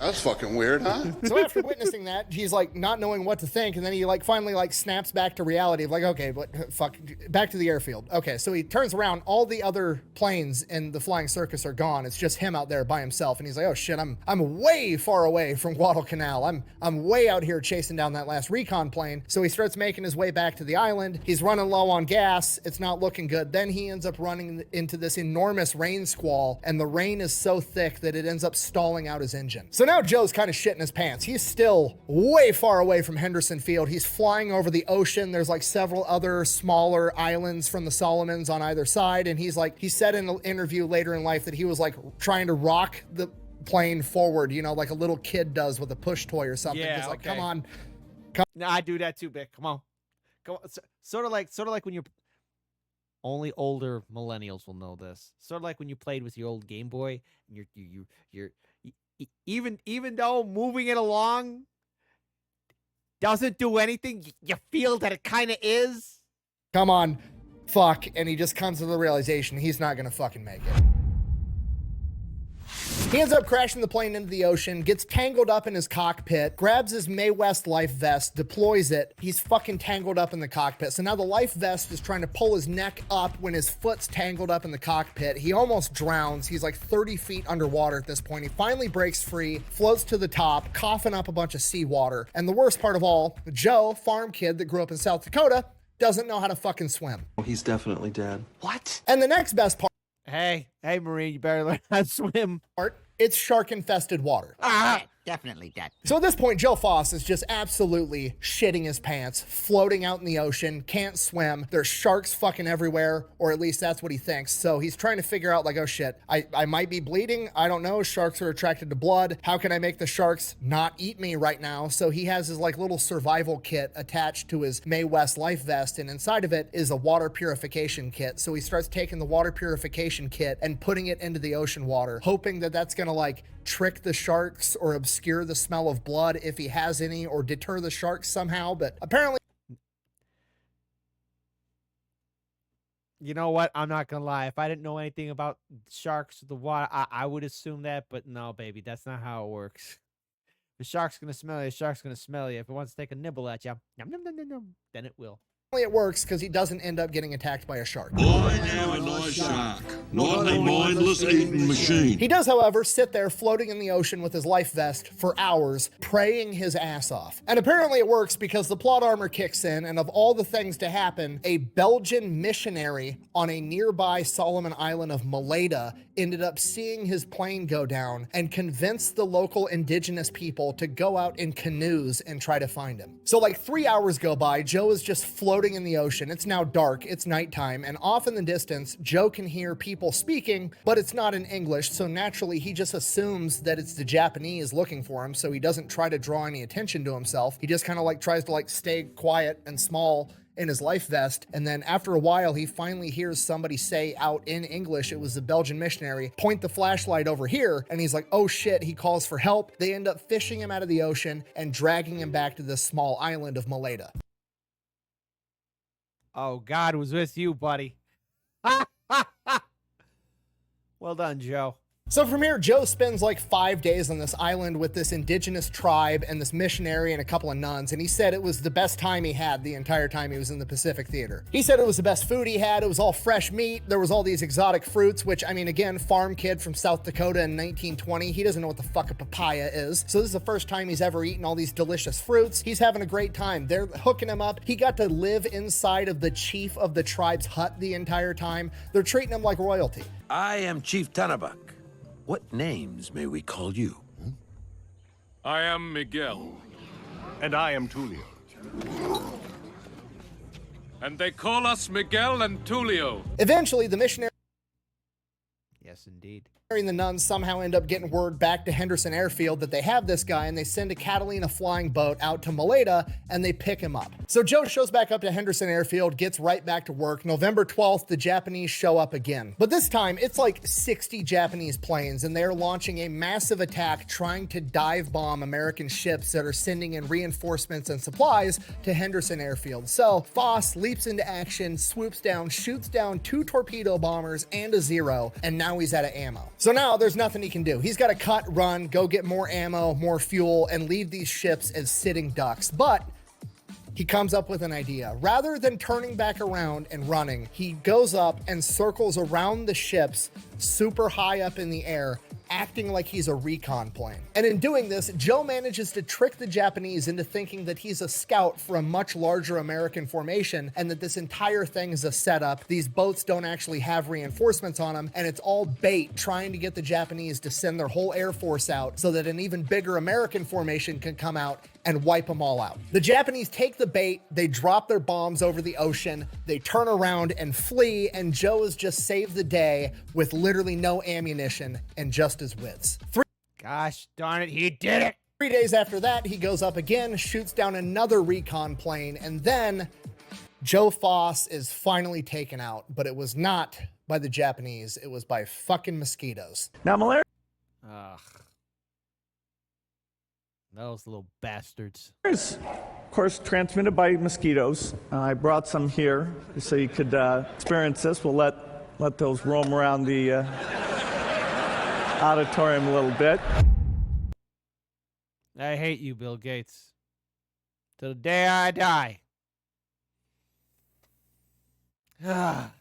That's fucking weird, huh? So after witnessing that, he's like not knowing what to think, and then he like finally like snaps back to reality of like, okay, but fuck, back to the airfield. Okay, so he turns around, all the other planes in the Flying Circus are gone. It's just him out there by himself, and he's like, oh shit, I'm way far away from Guadalcanal. I'm way out here chasing down that last recon plane. So he starts making his way back to the island. He's running low on gas. It's not looking good. Then he ends up running into this enormous rain squall, and the rain is so thick that it ends up stalling out his engine. So now Joe's kind of shitting his pants. He's still way far away from Henderson Field. He's flying over the ocean. There's like several other smaller islands from the Solomons on either side. And he's like, he said in an interview later in life that he was like trying to rock the plane forward, you know, like a little kid does with a push toy or something. Yeah, He's like, okay. come on. No, I do that too, Vic. Come on. Sort of like when you're only older millennials will know this. Sort of like when you played with your old Game Boy and you're even though moving it along doesn't do anything, you feel that it kind of is. Come on, fuck. And he just comes to the realization he's not going to fucking make it. He ends up crashing the plane into the ocean, gets tangled up in his cockpit, grabs his Mae West life vest, deploys it. He's fucking tangled up in the cockpit. So now the life vest is trying to pull his neck up when his foot's tangled up in the cockpit. He almost drowns. He's like 30 feet underwater at this point. He finally breaks free, floats to the top, coughing up a bunch of seawater. And the worst part of all, Joe, farm kid that grew up in South Dakota, doesn't know how to fucking swim. He's definitely dead. What? And the next best Hey, Marine, you better learn how to swim. part, it's shark-infested water. Definitely dead. So at this point, Joe Foss is just absolutely shitting his pants, floating out in the ocean, can't swim. There's sharks fucking everywhere, or at least that's what he thinks. So he's trying to figure out like, oh shit, I might be bleeding. I don't know. Sharks are attracted to blood. How can I make the sharks not eat me right now? So he has his like little survival kit attached to his Mae West life vest, and inside of it is a water purification kit. So he starts taking the water purification kit and putting it into the ocean water, hoping that that's gonna like trick the sharks or obscure the smell of blood if he has any, or deter the sharks somehow. But apparently, You know what? I'm not gonna lie. If I didn't know anything about sharks or the water, I would assume that. But no, baby, that's not how it works. The shark's gonna smell you. The shark's gonna smell you. If it wants to take a nibble at you, yum, yum, yum, yum, yum, then it will. it works because he doesn't end up getting attacked by a shark. I am a nice shark, not a mindless eating machine. He does, however, sit there floating in the ocean with his life vest for hours, praying his ass off. And apparently it works because the plot armor kicks in, and of all the things to happen, a Belgian missionary on a nearby Solomon island of Maleta ended up seeing his plane go down and convinced the local indigenous people to go out in canoes and try to find him. So like 3 hours go by, Joe is just floating in the ocean. It's now dark, it's nighttime, and off in the distance, Joe can hear people speaking, but it's not in English, so naturally he just assumes that it's the Japanese looking for him, so he doesn't try to draw any attention to himself. He just kind of like tries to like stay quiet and small in his life vest. And then after a while, he finally hears somebody say out in English, it was the Belgian missionary, point the flashlight over here. And he's like, oh shit, he calls for help. They end up fishing him out of the ocean and dragging him back to this small island of Maleta. Oh, God was with you, buddy. Well done, Joe. So from here, Joe spends like 5 days on this island with this indigenous tribe and this missionary and a couple of nuns, and he said it was the best time he had the entire time he was in the Pacific Theater. He said it was the best food he had. It was all fresh meat. There was all these exotic fruits, which, I mean, again, farm kid from South Dakota in 1920, he doesn't know what the fuck a papaya is. So this is the first time he's ever eaten all these delicious fruits. He's having a great time. They're hooking him up. He got to live inside of the chief of the tribe's hut the entire time. They're treating him like royalty. I am Chief Tanabuck. What names may we call you? I am Miguel. And I am Tulio. And they call us Miguel and Tulio. Eventually, the missionary Yes, indeed. and the nuns somehow end up getting word back to Henderson Airfield that they have this guy, and they send a Catalina flying boat out to Maleta and they pick him up. So Joe shows back up to Henderson Airfield, gets right back to work. November 12th, the Japanese show up again. But this time it's like 60 Japanese planes, and they're launching a massive attack trying to dive bomb American ships that are sending in reinforcements and supplies to Henderson Airfield. So Foss leaps into action, swoops down, shoots down 2 torpedo bombers and a Zero, and now he's out of ammo. So now there's nothing he can do. He's got to cut, run, go get more ammo, more fuel, and leave these ships as sitting ducks. But he comes up with an idea. Rather than turning back around and running, he goes up and circles around the ships super high up in the air, acting like he's a recon plane. And in doing this, Joe manages to trick the Japanese into thinking that he's a scout for a much larger American formation, and that this entire thing is a setup. These boats don't actually have reinforcements on them, and it's all bait trying to get the Japanese to send their whole air force out so that an even bigger American formation can come out and wipe them all out. The Japanese take the bait, they drop their bombs over the ocean, they turn around and flee, and Joe has just saved the day with literally no ammunition and just his wits. Gosh darn it, he did it! 3 days after that, he goes up again, shoots down another recon plane, and then Joe Foss is finally taken out, but it was not by the Japanese, it was by fucking mosquitoes. Now, malaria. Ugh. Those little bastards. Is, of course, transmitted by mosquitoes. I brought some here so you could experience this. We'll let those roam around the auditorium a little bit. I hate you, Bill Gates. Till the day I die. Ah.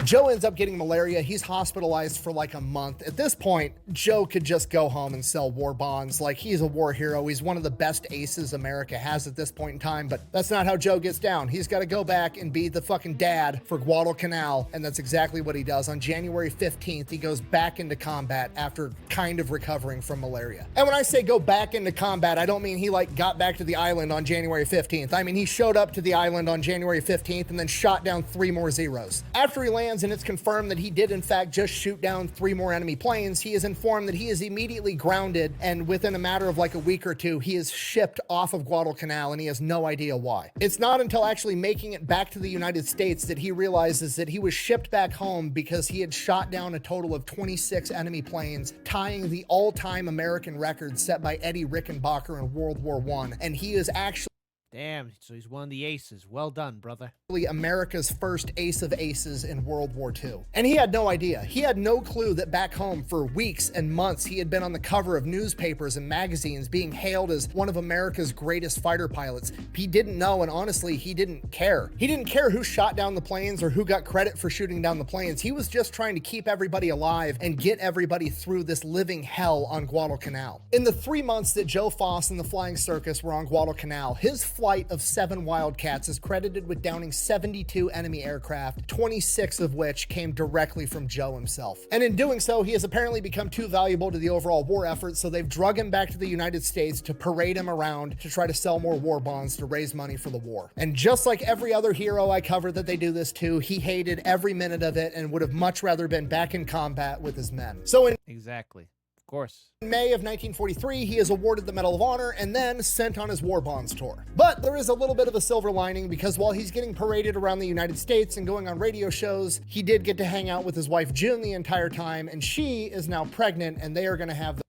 Joe ends up getting malaria. He's hospitalized for like a month. At this point, Joe could just go home and sell war bonds. Like, he's a war hero. He's one of the best aces America has at this point in time, but that's not how Joe gets down. He's got to go back and be the fucking dad for Guadalcanal, and that's exactly what he does. On January 15th, he goes back into combat after kind of recovering from malaria. And when I say go back into combat, I don't mean he like got back to the island on January 15th. I mean, he showed up to the island on January 15th and then shot down 3 more Zeros. After he lands and it's confirmed that he did in fact just shoot down 3 more enemy planes, he is informed that he is immediately grounded, and within a matter of like a week or two, he is shipped off of Guadalcanal, and he has no idea why. It's not until actually making it back to the United States that he realizes that he was shipped back home because he had shot down a total of 26 enemy planes, tying the all-time American record set by Eddie Rickenbacker in World War I, and he is actually Damn, so he's one of the aces. Well done, brother. America's first ace of aces in World War II. And he had no idea. He had no clue that back home for weeks and months he had been on the cover of newspapers and magazines being hailed as one of America's greatest fighter pilots. He didn't know, and honestly, he didn't care. He didn't care who shot down the planes or who got credit for shooting down the planes. He was just trying to keep everybody alive and get everybody through this living hell on Guadalcanal. In the 3 months that Joe Foss and the Flying Circus were on Guadalcanal, his flight of 7 Wildcats is credited with downing 72 enemy aircraft, 26 of which came directly from Joe himself. And in doing so, he has apparently become too valuable to the overall war effort, so they've drug him back to the United States to parade him around to try to sell more war bonds to raise money for the war. And just like every other hero I cover that they do this to, he hated every minute of it and would have much rather been back in combat with his men. So in Exactly. course. In May of 1943, he is awarded the Medal of Honor and then sent on his war bonds tour. But there is a little bit of a silver lining, because while he's getting paraded around the United States and going on radio shows, he did get to hang out with his wife June the entire time, and she is now pregnant, and they are going to have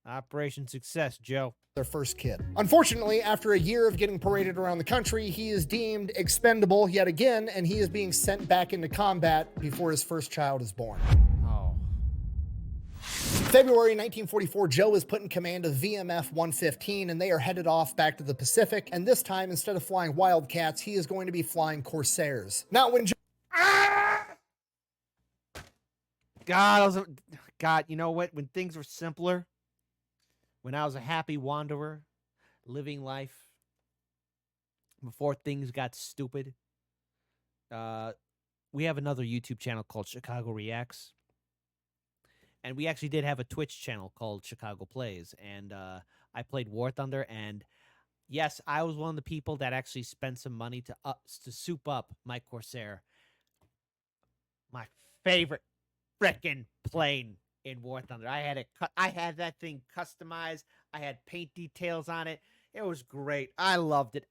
Operation Success, Joe. Their first kid. Unfortunately, after a year of getting paraded around the country, he is deemed expendable yet again, and he is being sent back into combat before his first child is born. Oh. February 1944, Joe is put in command of VMF 115, and they are headed off back to the Pacific, and this time, instead of flying Wildcats, he is going to be flying Corsairs. Now, when God, you know what? When things were simpler, when I was a happy wanderer, living life before things got stupid, we have another YouTube channel called Chicago Reacts. And we actually did have a Twitch channel called Chicago Plays. And I played War Thunder. And yes, I was one of the people that actually spent some money to soup up my Corsair. My favorite frickin' plane in War Thunder. I had that thing customized. I had paint details on it. It was great. I loved it.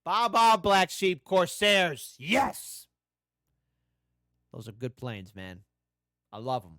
Baba Black Sheep Corsairs. Yes. Those are good planes, man. I love them.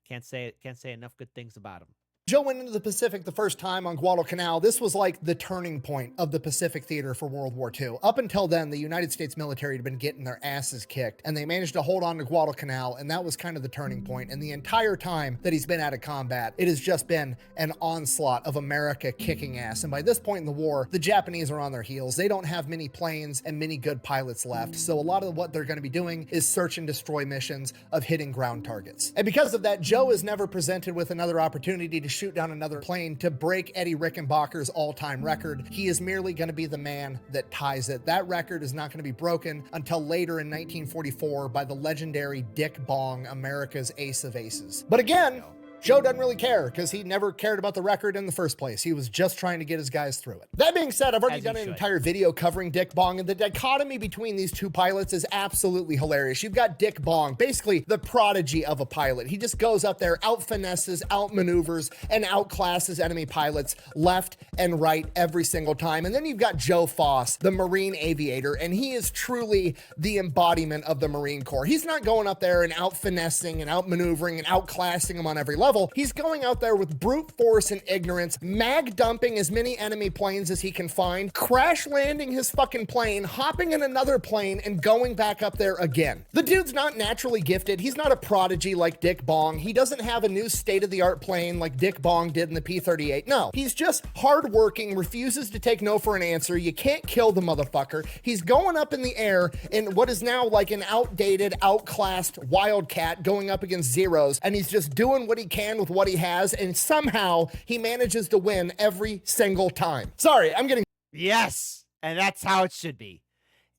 Can't say enough good things about them. Joe went into the Pacific the first time on Guadalcanal. This was like the turning point of the Pacific theater for World War II. Up until then, the United States military had been getting their asses kicked, and they managed to hold on to Guadalcanal, and that was kind of the turning point. And the entire time that he's been out of combat, it has just been an onslaught of America kicking ass. And by this point in the war, the Japanese are on their heels. They don't have many planes and many good pilots left. So a lot of what they're going to be doing is search and destroy missions of hitting ground targets. And because of that, Joe is never presented with another opportunity to shoot down another plane to break Eddie Rickenbacker's all-time record. He is merely going to be the man that ties it. That record is not going to be broken until later in 1944 by the legendary Dick Bong, America's ace of aces. But again, Joe doesn't really care, because he never cared about the record in the first place. He was just trying to get his guys through it. That being said, I've already done an entire video covering Dick Bong, and the dichotomy between these two pilots is absolutely hilarious. You've got Dick Bong, basically the prodigy of a pilot. He just goes up there, out-finesses, out-maneuvers, and outclasses enemy pilots left and right every single time. And then you've got Joe Foss, the Marine aviator, and he is truly the embodiment of the Marine Corps. He's not going up there and out-finessing and out-maneuvering and outclassing them on every level. He's going out there with brute force and ignorance, mag dumping as many enemy planes as he can find, crash landing his fucking plane, hopping in another plane, and going back up there again. The dude's not naturally gifted. He's not a prodigy like Dick Bong. He doesn't have a new state-of-the-art plane like Dick Bong did in the P-38. No, he's just hardworking, refuses to take no for an answer. You can't kill the motherfucker. He's going up in the air in what is now like an outdated, outclassed Wildcat going up against Zeros, and he's just doing what he can with what he has, and somehow he manages to win every single time. Sorry, I'm getting... Yes, and that's how it should be.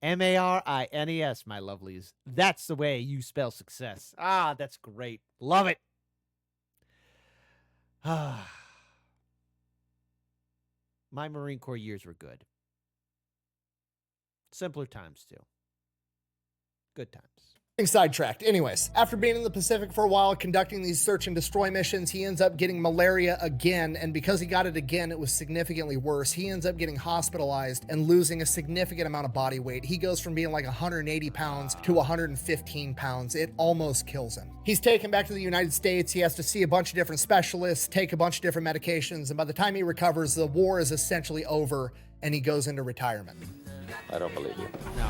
M-A-R-I-N-E-S, my lovelies. That's the way you spell success. Ah, that's great. Love it. My Marine Corps years were good. Simpler times, too. Good times. Sidetracked. Anyways, after being in the Pacific for a while, conducting these search and destroy missions, he ends up getting malaria again, and because he got it again, it was significantly worse. He ends up getting hospitalized and losing a significant amount of body weight. He goes from being like 180 pounds to 115 pounds. It almost kills him. He's taken back to the United States. He has to see a bunch of different specialists, take a bunch of different medications, and by the time he recovers, the war is essentially over, and he goes into retirement. I don't believe you. No.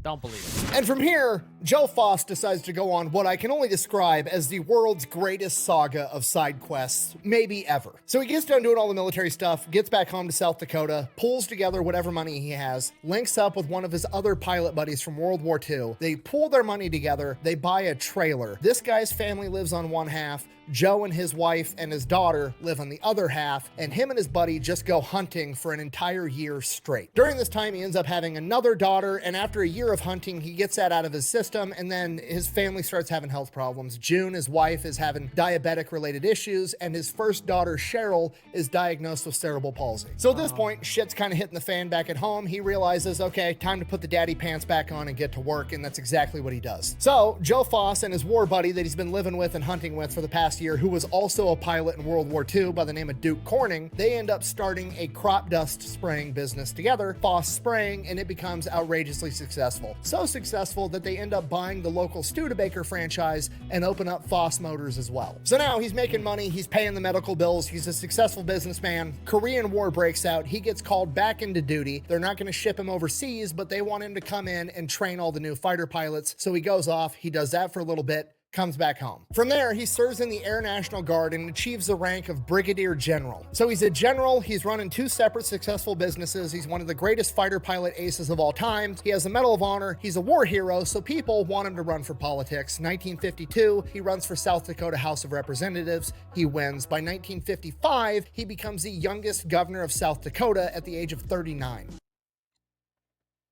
Don't believe it. And from here, Joe Foss decides to go on what I can only describe as the world's greatest saga of side quests, maybe ever. So he gets done doing all the military stuff, gets back home to South Dakota, pulls together whatever money he has, links up with one of his other pilot buddies from World War II. They pool their money together, they buy a trailer. This guy's family lives on one half, Joe and his wife and his daughter live on the other half, and him and his buddy just go hunting for an entire year straight. During this time, he ends up having another daughter, and after a year of hunting, he gets that out of his sister system, and then his family starts having health problems. June, his wife, is having diabetic-related issues, and his first daughter, Cheryl, is diagnosed with cerebral palsy. So at this point, shit's kind of hitting the fan back at home. He realizes, okay, time to put the daddy pants back on and get to work, and that's exactly what he does. So Joe Foss and his war buddy that he's been living with and hunting with for the past year, who was also a pilot in World War II by the name of Duke Corning, they end up starting a crop dust spraying business together, Foss Spraying, and it becomes outrageously successful. So successful that they end up buying the local Studebaker franchise and open up Foss Motors as well. So now he's making money, he's paying the medical bills, he's a successful businessman. Korean War breaks out, he gets called back into duty. They're not going to ship him overseas, but they want him to come in and train all the new fighter pilots. So he goes off, he does that for a little bit, comes back home. From there, he serves in the Air National Guard and achieves the rank of Brigadier General. So he's a general, he's running two separate successful businesses, he's one of the greatest fighter pilot aces of all time, he has a Medal of Honor, he's a war hero, so people want him to run for politics. 1952, he runs for South Dakota House of Representatives, he wins. By 1955, he becomes the youngest governor of South Dakota at the age of 39.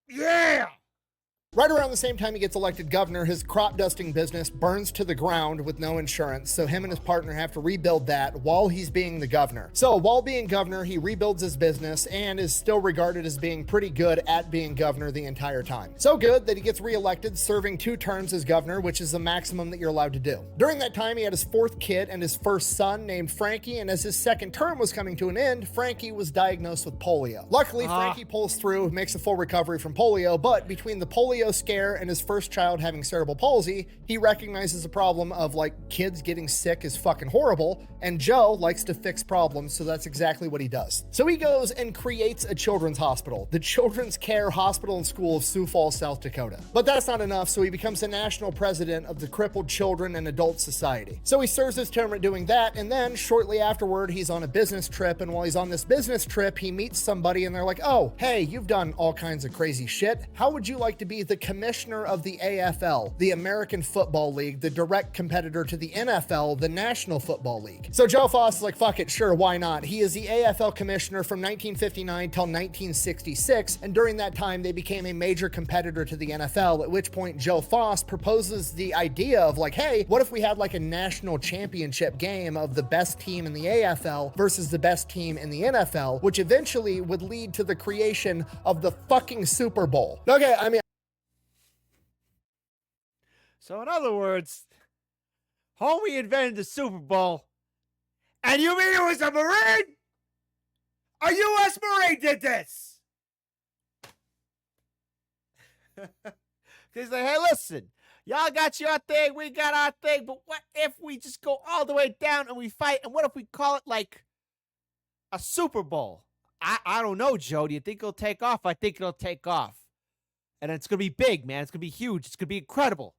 Yeah! Right around the same time he gets elected governor, his crop dusting business burns to the ground with no insurance, so him and his partner have to rebuild that while he's being the governor. So while being governor, he rebuilds his business and is still regarded as being pretty good at being governor the entire time. So good that he gets reelected, serving 2 terms as governor, which is the maximum that you're allowed to do. During that time, he had his 4th kid and his first son named Frankie, and as his 2nd term was coming to an end, Frankie was diagnosed with polio. Luckily, Frankie pulls through, makes a full recovery from polio, but between the polio scare and his first child having cerebral palsy, he recognizes the problem of like kids getting sick is fucking horrible, and Joe likes to fix problems, so that's exactly what he does. So he goes and creates a children's hospital, the Children's Care Hospital and School of Sioux Falls, South Dakota. But that's not enough, so he becomes the national president of the Crippled Children and Adult Society. So he serves his term at doing that, and then shortly afterward, he's on a business trip, and while he's on this business trip, he meets somebody, and they're like, oh, hey, you've done all kinds of crazy shit. How would you like to be the commissioner of the AFL, the American Football League, the direct competitor to the NFL, the National Football League? So Joe Foss is like, fuck it, sure, why not? He is the AFL commissioner from 1959 till 1966, and during that time, they became a major competitor to the NFL, at which point Joe Foss proposes the idea of like, hey, what if we had like a national championship game of the best team in the AFL versus the best team in the NFL, which eventually would lead to the creation of the fucking Super Bowl. Okay, I mean, so in other words, homie invented the Super Bowl, and you mean it was a Marine? A U.S. Marine did this? He's like, hey, listen, y'all got your thing, we got our thing, but what if we just go all the way down and we fight, and what if we call it like a Super Bowl? I don't know, Joe. Do you think it'll take off? I think it'll take off. And it's going to be big, man. It's going to be huge. It's going to be incredible.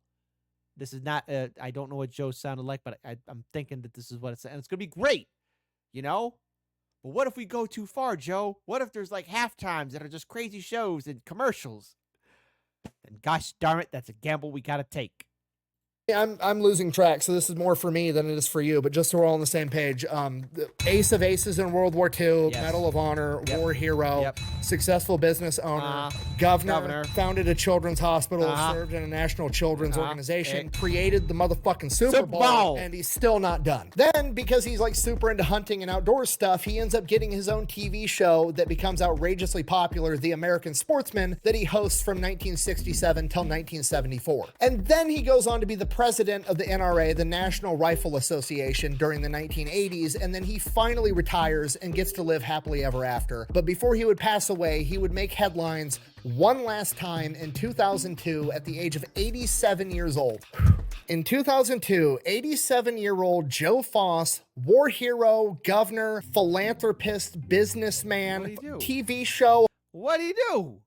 This is not, I don't know what Joe sounded like, but I'm thinking that this is what it's, and it's going to be great, you know? But what if we go too far, Joe? What if there's like half times that are just crazy shows and commercials? And gosh darn it, that's a gamble we got to take. I'm losing track, so this is more for me than it is for you, but just so we're all on the same page. The Ace of Aces in World War II, yes. Medal of Honor, war hero, successful business owner, governor, founded a children's hospital, served in a national children's organization, created the motherfucking Super Bowl, and he's still not done. Then, because he's like super into hunting and outdoor stuff, he ends up getting his own TV show that becomes outrageously popular, The American Sportsman, that he hosts from 1967 till 1974. And then he goes on to be the president of the NRA, the National Rifle Association, during the 1980s, and then he finally retires and gets to live happily ever after. But before he would pass away, he would make headlines one last time in 2002 at the age of 87 years old. In 2002, 87-year-old Joe Foss, war hero, governor, philanthropist, businessman, TV show. What'd he do?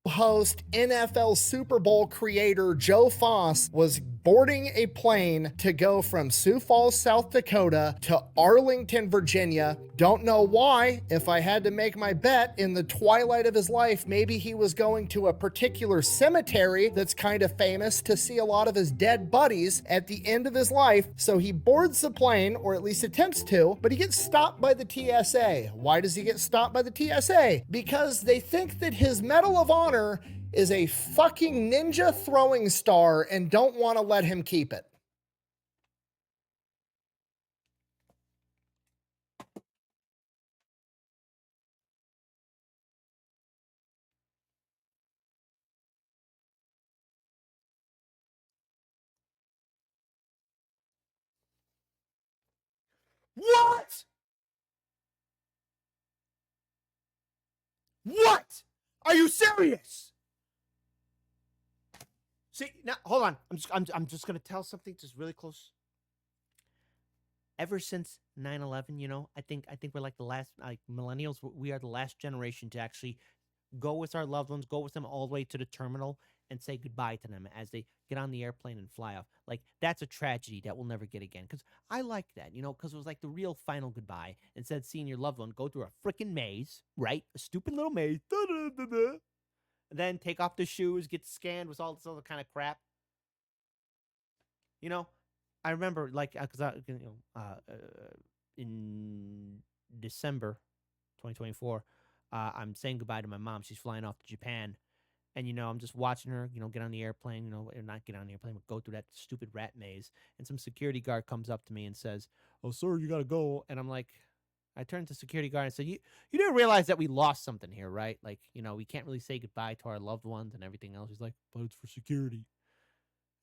Host, NFL Super Bowl creator Joe Foss was boarding a plane to go from Sioux Falls, South Dakota to Arlington, Virginia. Don't know why. If I had to make my bet, in the twilight of his life, maybe he was going to a particular cemetery that's kind of famous to see a lot of his dead buddies at the end of his life. So he boards the plane, or at least attempts to, but he gets stopped by the TSA. Why does he get stopped by the TSA? Because they think that his Medal of Honor is a fucking ninja throwing star and don't want to let him keep it. What? What? Are you serious? See, now hold on. I'm just gonna tell something just really close. Ever since 9/11, you know, I think we're like the last, like millennials. We are the last generation to actually go with our loved ones, go with them all the way to the terminal, and say goodbye to them as they get on the airplane and fly off. Like, that's a tragedy that we'll never get again. Because I like that, you know, because it was like the real final goodbye. Instead of seeing your loved one go through a freaking maze, right? A stupid little maze. And then take off the shoes, get scanned with all this other kind of crap. You know, I remember, like, because in December 2024, I'm saying goodbye to my mom. She's flying off to Japan. And, you know, I'm just watching her, you know, get on the airplane, you know, or not get on the airplane, but go through that stupid rat maze. And some security guard comes up to me and says, "Oh, sir, you got to go." And I'm like, I turned to the security guard and said, you didn't realize that we lost something here, right? Like, you know, we can't really say goodbye to our loved ones and everything else. He's like, "But it's for security."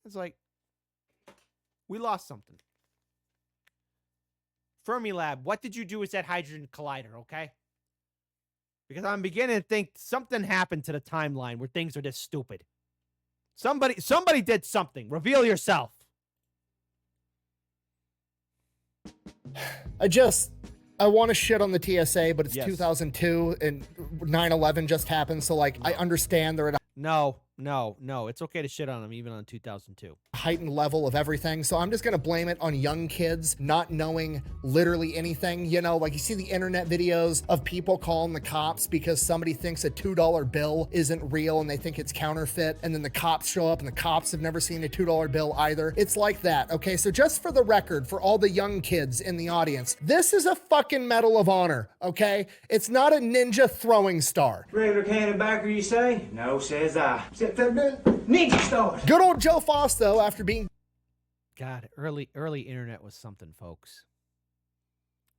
It's like, we lost something. Fermilab, what did you do with that hydrogen collider, okay? Because I'm beginning to think something happened to the timeline where things are this stupid. Somebody did something. Reveal yourself. I want to shit on the TSA, but it's Yes. 2002 and 9/11 just happened. So, like, I understand they're at a No. It's okay to shit on them even on 2002. heightened level of everything. So I'm just going to blame it on young kids not knowing literally anything. You know, like you see the internet videos of people calling the cops because somebody thinks a $2 bill isn't real and they think it's counterfeit. And then the cops show up and the cops have never seen a $2 bill either. It's like that. Okay. So just for the record, for all the young kids in the audience, this is a fucking Medal of Honor. Okay. It's not a ninja throwing star. Regular cannon you say? No, says I. Ninja stars. Good old Joe Foss, though, after being God, early internet was something, folks.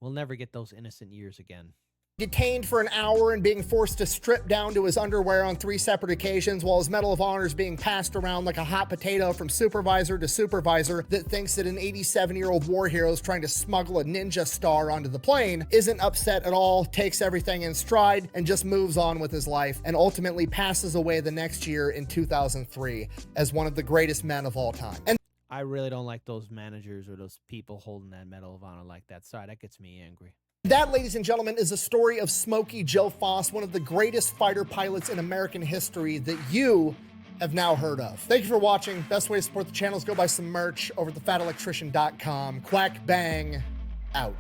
We'll never get those innocent years again. detained for an hour and being forced to strip down to his underwear on 3 separate occasions while his Medal of Honor is being passed around like a hot potato from supervisor to supervisor that thinks that an 87-year-old war hero is trying to smuggle a ninja star onto the plane, isn't upset at all, takes everything in stride, and just moves on with his life, and ultimately passes away the next year in 2003 as one of the greatest men of all time. And I really don't like those managers or those people holding that Medal of Honor like that. Sorry, that gets me angry. that, ladies and gentlemen, is the story of Smokey Joe Foss, one of the greatest fighter pilots in American history that you have now heard of. Thank you for watching. Best way to support the channel is go buy some merch over at thefatelectrician.com. Quack bang out.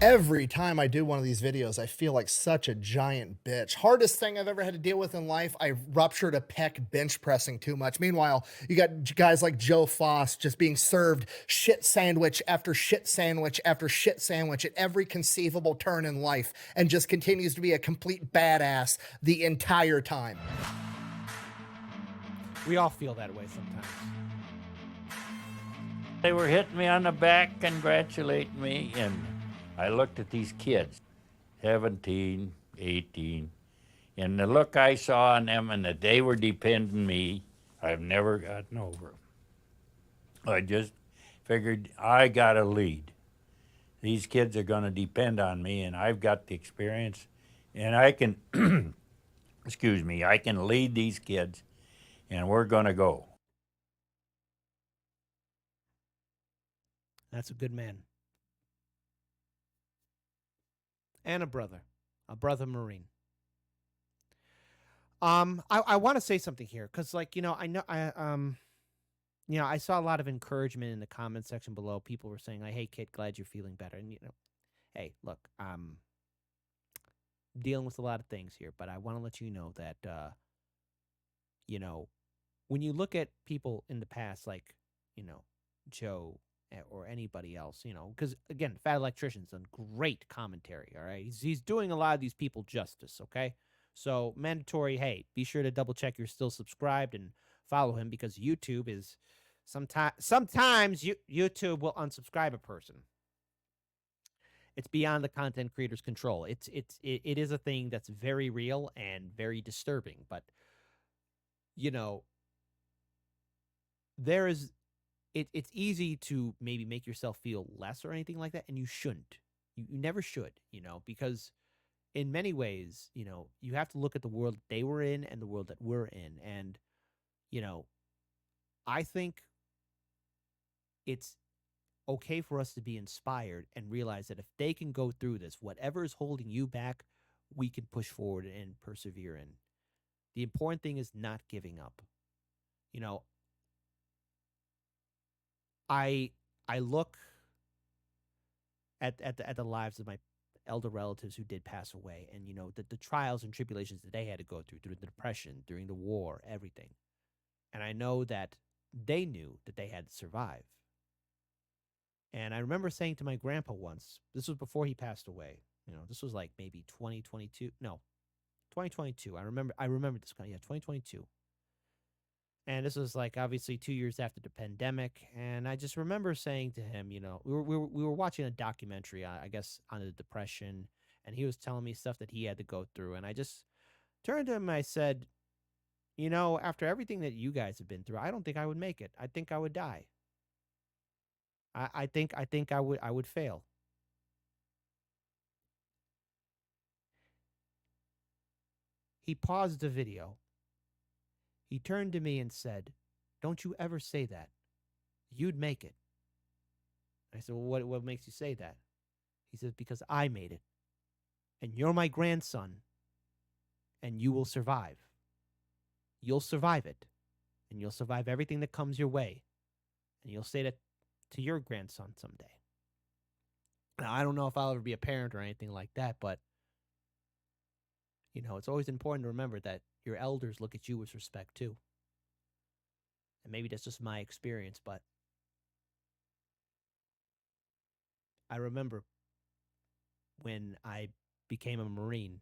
Every time I do one of these videos, I feel like such a giant bitch. Hardest thing I've ever had to deal with in life, I ruptured a pec bench pressing too much. Meanwhile, you got guys like Joe Foss just being served shit sandwich after shit sandwich after shit sandwich at every conceivable turn in life and just continues to be a complete badass the entire time. We all feel that way sometimes. They were hitting me on the back, congratulating me, and I looked at these kids, 17, 18, and the look I saw on them and that they were depending me, I've never gotten over. I just figured I got to lead. These kids are going to depend on me, and I've got the experience, and I can, excuse me, I can lead these kids, and we're going to go. That's a good man. And a brother Marine. I want to say something here because, like, you know, I saw a lot of encouragement in the comment section below. People were saying, like, "Hey, kid, glad you're feeling better." And, you know, hey, look, I'm dealing with a lot of things here, but I want to let you know that, you know, when you look at people in the past, like, you know, Joe or anybody else, you know, because, again, Fat Electrician's done great commentary, all right? He's doing a lot of these people justice, okay? So mandatory, hey, be sure to double check you're still subscribed and follow him, because YouTube is sometimes YouTube will unsubscribe a person. It's beyond the content creator's control. It is a thing that's very real and very disturbing. But you know, it's easy to maybe make yourself feel less or anything like that, and you shouldn't. You never should, because in many ways, you have to look at the world that they were in and the world that we're in. And, I think it's okay for us to be inspired and realize that if they can go through this, whatever is holding you back, we can push forward and persevere in. The important thing is not giving up. I look at the lives of my elder relatives who did pass away, and the trials and tribulations that they had to go through the depression, during the war, everything. And I know that they knew that they had to survive. And I remember saying to my grandpa once, this was before he passed away. This was like maybe 2022. No, 2022. I remember this. Yeah, 2022. And this was like obviously 2 years after the pandemic. And I just remember saying to him, we were watching a documentary, I guess, on the depression. And he was telling me stuff that he had to go through. And I just turned to him and I said, after everything that you guys have been through, I don't think I would make it. I think I would die. I think I would fail. He paused the video. He turned to me and said, "Don't you ever say that. You'd make it." I said, "Well, what makes you say that?" He says, "Because I made it. And you're my grandson. And you will survive. You'll survive it. And you'll survive everything that comes your way. And you'll say that to your grandson someday." Now, I don't know if I'll ever be a parent or anything like that, but, it's always important to remember that your elders look at you with respect, too. And maybe that's just my experience, but I remember when I became a Marine,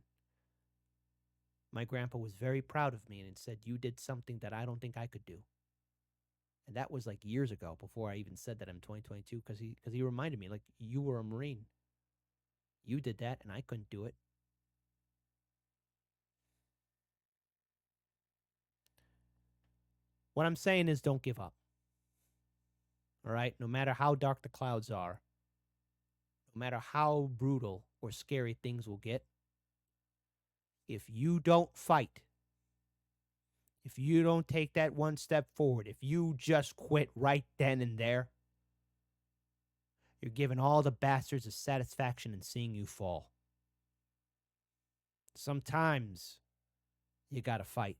my grandpa was very proud of me and said, "You did something that I don't think I could do." And that was like years ago, before I even said that in 2022, because he reminded me, like, you were a Marine. You did that, and I couldn't do it. What I'm saying is, don't give up. All right? No matter how dark the clouds are, no matter how brutal or scary things will get, if you don't fight, if you don't take that one step forward, if you just quit right then and there, you're giving all the bastards a satisfaction in seeing you fall. Sometimes you gotta fight.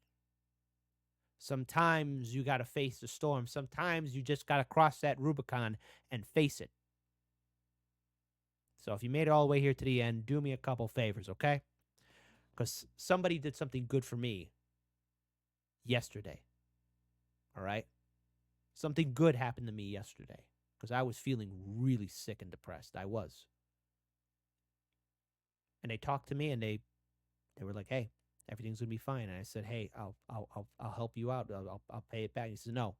Sometimes you gotta face the storm. Sometimes you just gotta cross that Rubicon and face it. So if you made it all the way here to the end, do me a couple favors, okay? Because somebody did something good for me yesterday. All right? Something good happened to me yesterday because I was feeling really sick and depressed. I was. And they talked to me and they were like, "Hey, everything's gonna be fine." And I said, "Hey, I'll help you out. I'll pay it back." And he says, "No.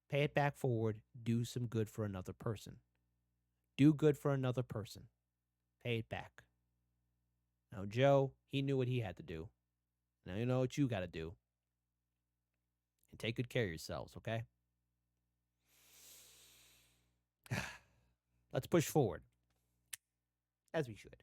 Pay it back forward. Do some good for another person. Do good for another person. Pay it back." Now, Joe, he knew what he had to do. Now you know what you got to do. And take good care of yourselves, okay? Let's push forward. As we should.